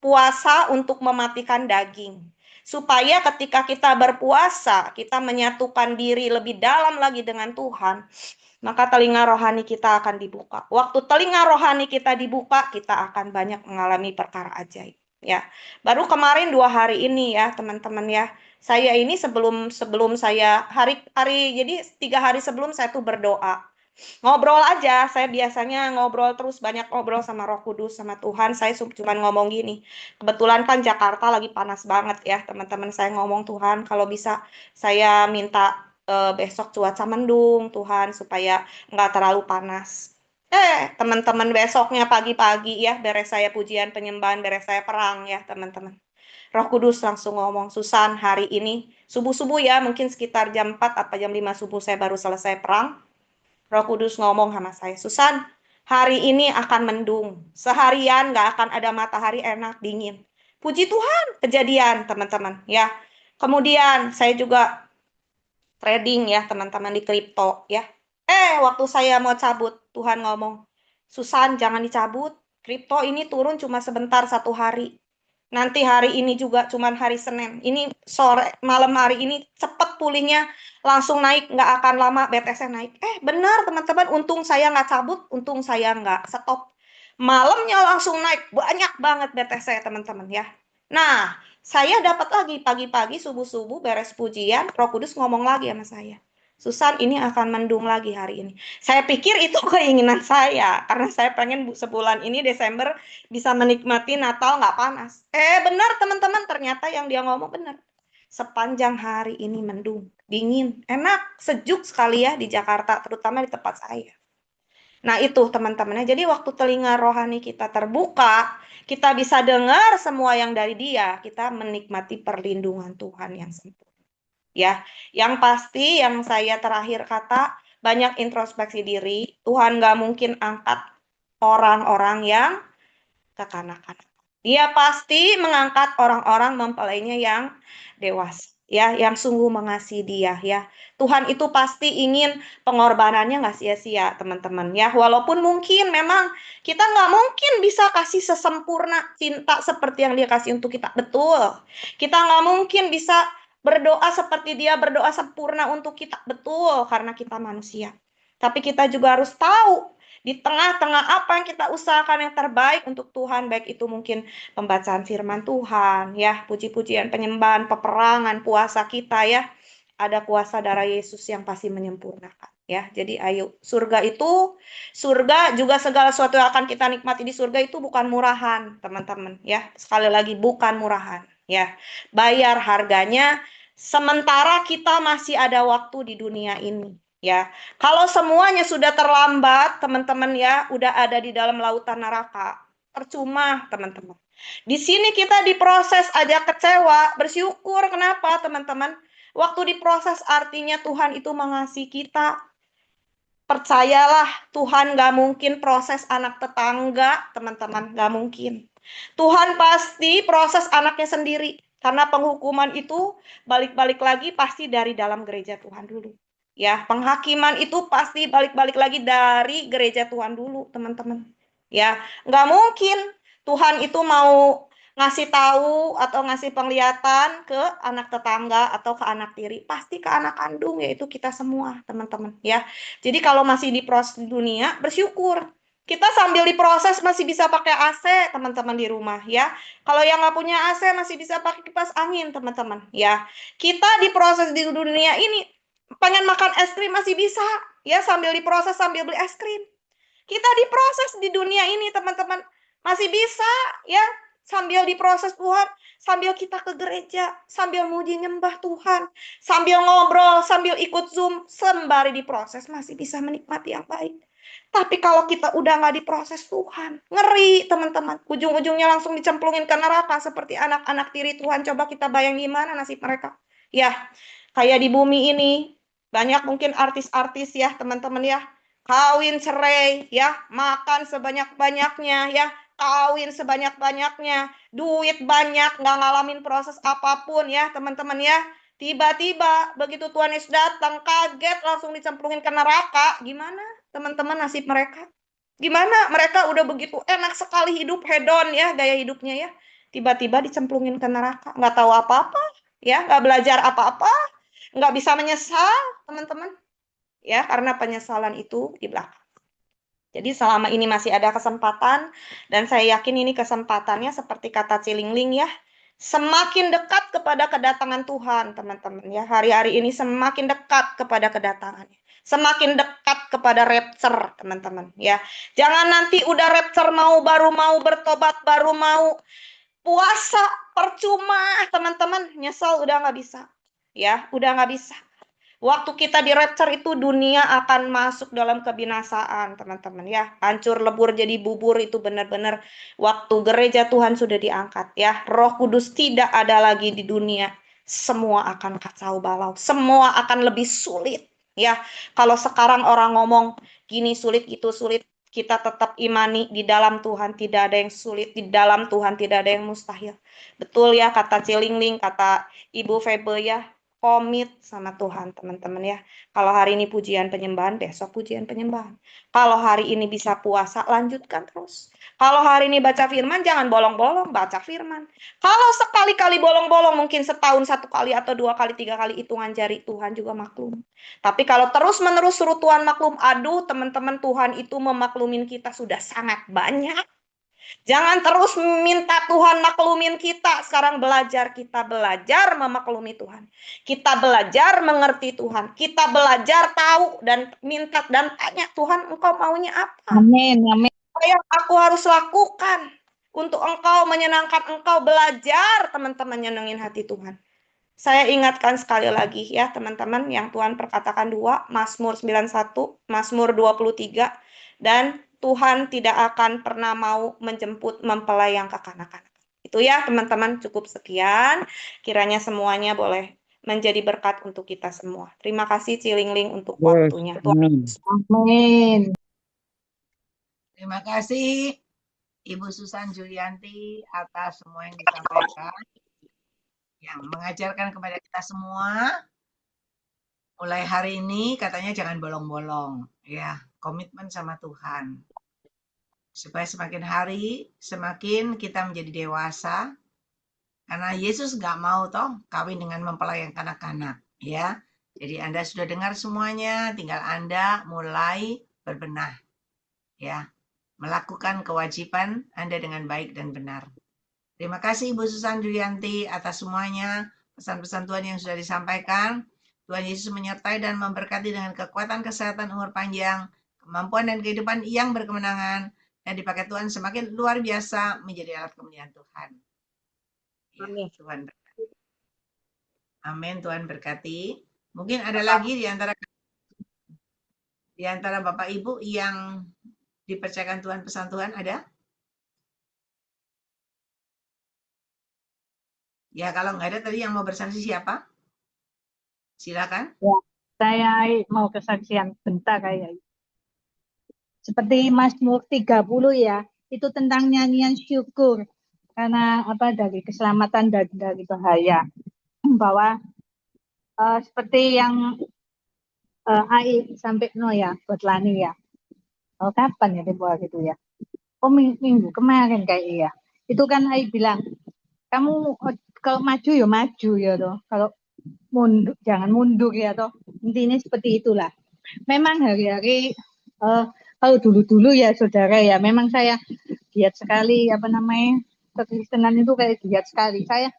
puasa untuk mematikan daging. Supaya ketika kita berpuasa, kita menyatukan diri lebih dalam lagi dengan Tuhan, maka telinga rohani kita akan dibuka. Waktu telinga rohani kita dibuka, kita akan banyak mengalami perkara ajaib. Ya, baru kemarin 2 hari ini ya teman-teman ya. Saya ini sebelum saya hari jadi 3 hari sebelum saya tuh berdoa. Ngobrol aja, saya biasanya ngobrol terus, banyak ngobrol sama Roh Kudus, sama Tuhan. Saya cuma ngomong gini, kebetulan kan Jakarta lagi panas banget ya teman-teman. Saya ngomong, Tuhan kalau bisa saya minta besok cuaca mendung Tuhan supaya nggak terlalu panas. Teman-teman besoknya pagi-pagi ya, beres saya pujian penyembahan, beres saya perang ya teman-teman. Roh Kudus langsung ngomong, Susan hari ini subuh-subuh ya, mungkin sekitar jam 4 atau jam 5 subuh saya baru selesai perang. Roh Kudus ngomong sama saya, Susan, hari ini akan mendung. Seharian gak akan ada matahari enak, dingin. Puji Tuhan, kejadian teman-teman ya. Kemudian saya juga trading ya teman-teman di kripto ya. Waktu saya mau cabut, Tuhan ngomong, Susan jangan dicabut. Kripto ini turun cuma sebentar 1 hari. Nanti hari ini juga cuman hari Senin. Ini sore malam hari ini cepet pulihnya, langsung naik, nggak akan lama BTS naik. Benar teman-teman, untung saya nggak cabut, untung saya nggak stop. Malamnya langsung naik, banyak banget BTS teman-teman ya. Nah, saya dapat lagi pagi-pagi subuh-subuh beres pujian, Roh Kudus ngomong lagi sama saya. Susan, ini akan mendung lagi hari ini. Saya pikir itu keinginan saya, karena saya pengen sebulan ini Desember bisa menikmati Natal nggak panas. Benar teman-teman, ternyata yang dia ngomong benar. Sepanjang hari ini mendung, dingin, enak, sejuk sekali ya di Jakarta, terutama di tempat saya. Nah itu teman-temannya, jadi waktu telinga rohani kita terbuka, kita bisa dengar semua yang dari dia, kita menikmati perlindungan Tuhan yang sempurna. Ya, yang pasti yang saya terakhir kata, banyak introspeksi diri. Tuhan gak mungkin angkat orang-orang yang kekanak-kanak. Dia pasti mengangkat orang-orang mempelainya yang dewasa, ya, yang sungguh mengasihi dia, ya. Tuhan itu pasti ingin pengorbanannya nggak sia-sia, teman-teman, ya. Walaupun mungkin memang kita nggak mungkin bisa kasih sesempurna cinta seperti yang dia kasih untuk kita, betul. Kita nggak mungkin bisa berdoa seperti dia berdoa sempurna untuk kita, betul, karena kita manusia. Tapi kita juga harus tahu di tengah-tengah apa yang kita usahakan yang terbaik untuk Tuhan, baik itu mungkin pembacaan firman Tuhan, ya, puji-pujian, penyembahan, peperangan, puasa kita, ya, ada kuasa darah Yesus yang pasti menyempurnakan, ya. Jadi ayo, surga juga segala sesuatu yang akan kita nikmati di surga itu bukan murahan, teman-teman, ya. Sekali lagi bukan murahan, ya. Bayar harganya sementara kita masih ada waktu di dunia ini. Ya, kalau semuanya sudah terlambat, teman-teman ya, udah ada di dalam lautan neraka, percuma, teman-teman. Di sini kita diproses aja kecewa, bersyukur. Kenapa, teman-teman? Waktu diproses artinya Tuhan itu mengasihi kita. Percayalah, Tuhan gak mungkin proses anak tetangga, teman-teman. Gak mungkin. Tuhan pasti proses anaknya sendiri. Karena penghukuman itu balik-balik lagi pasti dari dalam gereja Tuhan dulu. Ya, penghakiman itu pasti balik-balik lagi dari gereja Tuhan dulu, teman-teman. Ya, nggak mungkin Tuhan itu mau ngasih tahu atau ngasih penglihatan ke anak tetangga atau ke anak tiri, pasti ke anak kandung, yaitu kita semua, teman-teman. Ya, jadi kalau masih diproses di dunia, bersyukur. Kita sambil diproses masih bisa pakai AC, teman-teman di rumah, ya. Kalau yang nggak punya AC masih bisa pakai kipas angin, teman-teman, ya. Kita diproses di dunia ini, pengen makan es krim masih bisa, ya, sambil diproses sambil beli es krim. Kita diproses di dunia ini, teman-teman, masih bisa, ya, sambil diproses Tuhan, sambil kita ke gereja, sambil muji nyembah Tuhan, sambil ngobrol, sambil ikut Zoom, sembari diproses masih bisa menikmati yang baik. Tapi kalau kita udah nggak diproses Tuhan, ngeri, teman-teman. Ujung-ujungnya langsung dicemplungin ke neraka seperti anak-anak tiri Tuhan. Coba kita bayangin gimana nasib mereka. Ya, kayak di bumi ini, banyak mungkin artis-artis ya, teman-teman ya. Kawin cerai, ya, makan sebanyak-banyaknya, ya, kawin sebanyak-banyaknya, duit banyak, nggak ngalamin proses apapun ya, teman-teman ya. Tiba-tiba begitu Tuhan Yesus datang, kaget langsung dicemplungin ke neraka. Gimana teman-teman nasib mereka? Gimana mereka udah begitu enak sekali hidup hedon ya, gaya hidupnya ya. Tiba-tiba dicemplungin ke neraka, nggak tahu apa-apa, ya, nggak belajar apa-apa, nggak bisa menyesal, teman-teman. Ya, karena penyesalan itu di belakang. Jadi selama ini masih ada kesempatan, dan saya yakin ini kesempatannya seperti kata Cilingling ya, semakin dekat kepada kedatangan Tuhan, teman-teman ya. Hari-hari ini semakin dekat kepada kedatangannya. Semakin dekat kepada rapture, teman-teman ya. Jangan nanti udah rapture baru mau bertobat, baru mau puasa, percuma, teman-teman. Nyesel udah nggak bisa. Ya, udah nggak bisa. Waktu kita di rapture itu dunia akan masuk dalam kebinasaan, teman-teman ya. Hancur lebur jadi bubur itu benar-benar waktu gereja Tuhan sudah diangkat ya. Roh Kudus tidak ada lagi di dunia. Semua akan kacau balau. Semua akan lebih sulit ya. Kalau sekarang orang ngomong gini sulit, itu sulit, kita tetap imani di dalam Tuhan tidak ada yang sulit, di dalam Tuhan tidak ada yang mustahil. Betul ya kata Cilingling, kata Ibu Febe ya. Komit sama Tuhan, teman-teman ya. Kalau hari ini pujian penyembahan, besok pujian penyembahan. Kalau hari ini bisa puasa, lanjutkan terus. Kalau hari ini baca firman, jangan bolong-bolong, baca firman. Kalau sekali-kali bolong-bolong, mungkin setahun 1 kali atau 2 kali, 3 kali hitungan jari, Tuhan juga maklum. Tapi kalau terus-menerus suruh Tuhan maklum, aduh teman-teman, Tuhan itu memaklumin kita sudah sangat banyak. Jangan terus minta Tuhan maklumin kita. Sekarang kita belajar memaklumi Tuhan. Kita belajar mengerti Tuhan. Kita belajar tahu dan minta dan tanya Tuhan, Engkau maunya apa? Amin, amin. Apa yang aku harus lakukan untuk Engkau, menyenangkan Engkau? Belajar teman-teman nyenengin hati Tuhan. Saya ingatkan sekali lagi ya teman-teman yang Tuhan perkatakan 2, Mazmur 91, Mazmur 23, dan Tuhan tidak akan pernah mau menjemput mempelai yang kekanak-kanak. Itu ya teman-teman, cukup sekian. Kiranya semuanya boleh menjadi berkat untuk kita semua. Terima kasih Cilingling untuk waktunya. Amin. Terima kasih Ibu Susan Julianti atas semua yang disampaikan, yang mengajarkan kepada kita semua. Mulai hari ini katanya jangan bolong-bolong, ya, komitmen sama Tuhan. Supaya semakin hari, semakin kita menjadi dewasa, karena Yesus nggak mau toh kawin dengan mempelai yang kanak-kanak, ya. Jadi Anda sudah dengar semuanya, tinggal Anda mulai berbenah, ya, melakukan kewajiban Anda dengan baik dan benar. Terima kasih Ibu Susan Julianti atas semuanya, pesan-pesan Tuhan yang sudah disampaikan. Tuhan Yesus menyertai dan memberkati dengan kekuatan, kesehatan, umur panjang, kemampuan dan kehidupan yang berkemenangan, dan dipakai Tuhan semakin luar biasa menjadi alat kemuliaan Tuhan. Ya, Amin. Tuhan berkati. Amin, Tuhan berkati. Mungkin ada lagi di antara Bapak Ibu yang dipercayakan Tuhan pesan Tuhan, ada? Ya, kalau nggak ada tadi yang mau bersaksi siapa? Silakan. Ya, saya mau kesaksian bentar kayak. Seperti Mazmur 30 ya, itu tentang nyanyian syukur. Karena apa dari keselamatan dan dari bahaya. Bahwa seperti yang AI sampai no ya buat Lani ya. Oh, kapan ya tempo gitu ya? Oh, minggu kemarin kayaknya ya. Itu kan AI bilang, kamu kalau maju ya maju ya toh. Kalau mundur jangan mundur ya toh. Intinya seperti itulah. Memang hari-hari kalau dulu-dulu ya saudara ya, memang saya giat sekali apa namanya kekristenan itu kayak giat sekali. Saya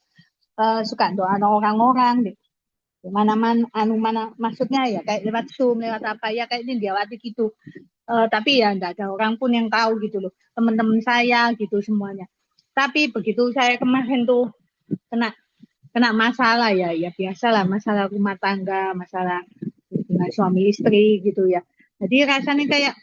suka doa orang-orang di mana-mana mana maksudnya ya kayak lewat Zoom lewat apa ya kayak ini diawati gitu. Tapi ya enggak ada orang pun yang tahu gitu loh, teman-teman saya gitu semuanya. Tapi begitu saya kemarin tuh kena masalah ya biasalah masalah rumah tangga, masalah dengan suami istri gitu ya. Jadi rasanya kayak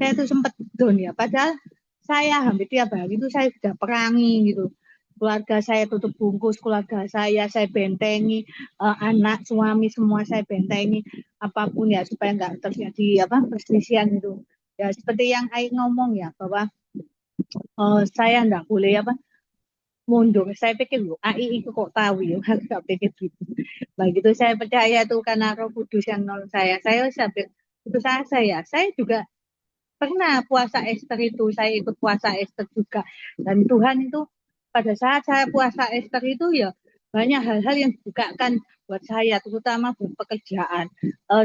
saya tuh sempat down ya, padahal saya hampir tiap hari itu saya sudah perangi gitu. Keluarga saya tutup bungkus, keluarga saya bentengi, anak, suami semua saya bentengi, apapun ya supaya nggak terjadi perselisihan itu. Ya seperti yang Ai ngomong ya bahwa saya nggak boleh mundur. Saya pikir loh, AI itu kok tahu ya, nggak pikir gitu. Begitu saya percaya tuh karena Roh Kudus yang nolong saya sampai putus asa ya. Saya juga pernah puasa Ester itu, saya ikut puasa Ester juga. Dan Tuhan itu pada saat saya puasa Ester itu ya banyak hal-hal yang dibukakan buat saya, terutama buat pekerjaan.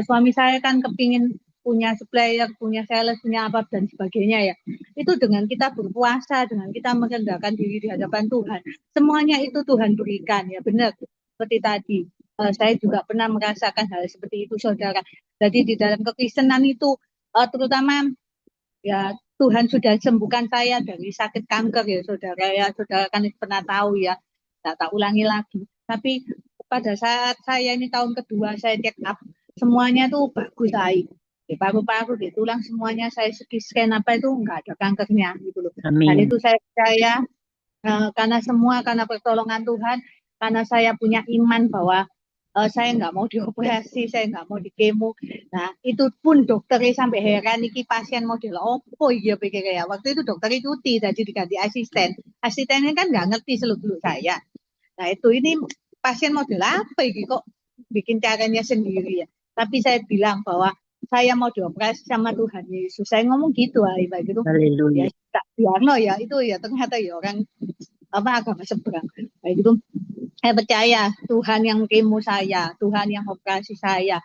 Suami saya kan kepingin punya supplier, punya sales, punya apa dan sebagainya ya. Itu dengan kita berpuasa, dengan kita merendahkan diri di hadapan Tuhan, semuanya itu Tuhan berikan ya, benar seperti tadi. Saya juga pernah merasakan hal seperti itu, saudara. Jadi di dalam kekristenan itu, terutama ya Tuhan sudah sembuhkan saya dari sakit kanker ya, saudara kan pernah tahu ya, tak ulangi lagi. Tapi pada saat saya ini tahun kedua saya check up, semuanya tuh bagus saya. Di paru-paru, di tulang semuanya saya scan apa itu nggak ada kankernya gitu loh. Amin. Dan itu saya percaya karena pertolongan Tuhan, karena saya punya iman bahwa saya nggak mau dioperasi, saya nggak mau dikemo. Nah itu pun dokternya sampai heran, iki pasien model opo iya pikirnya. Waktu itu dokternya cuti, jadi diganti asisten. Asistennya kan nggak ngerti seluk-beluk saya. Nah itu ini pasien model apa iki kok bikin caranya sendiri ya. Tapi saya bilang bahwa saya mau dioperasi sama Tuhan Yesus. Saya ngomong gitu Mbak gitu. Haleluya. Ya tak biarno ya itu ya ternyata ya orang agama seberang. Baik itu saya percaya Tuhan yang kemo saya, Tuhan yang operasi saya,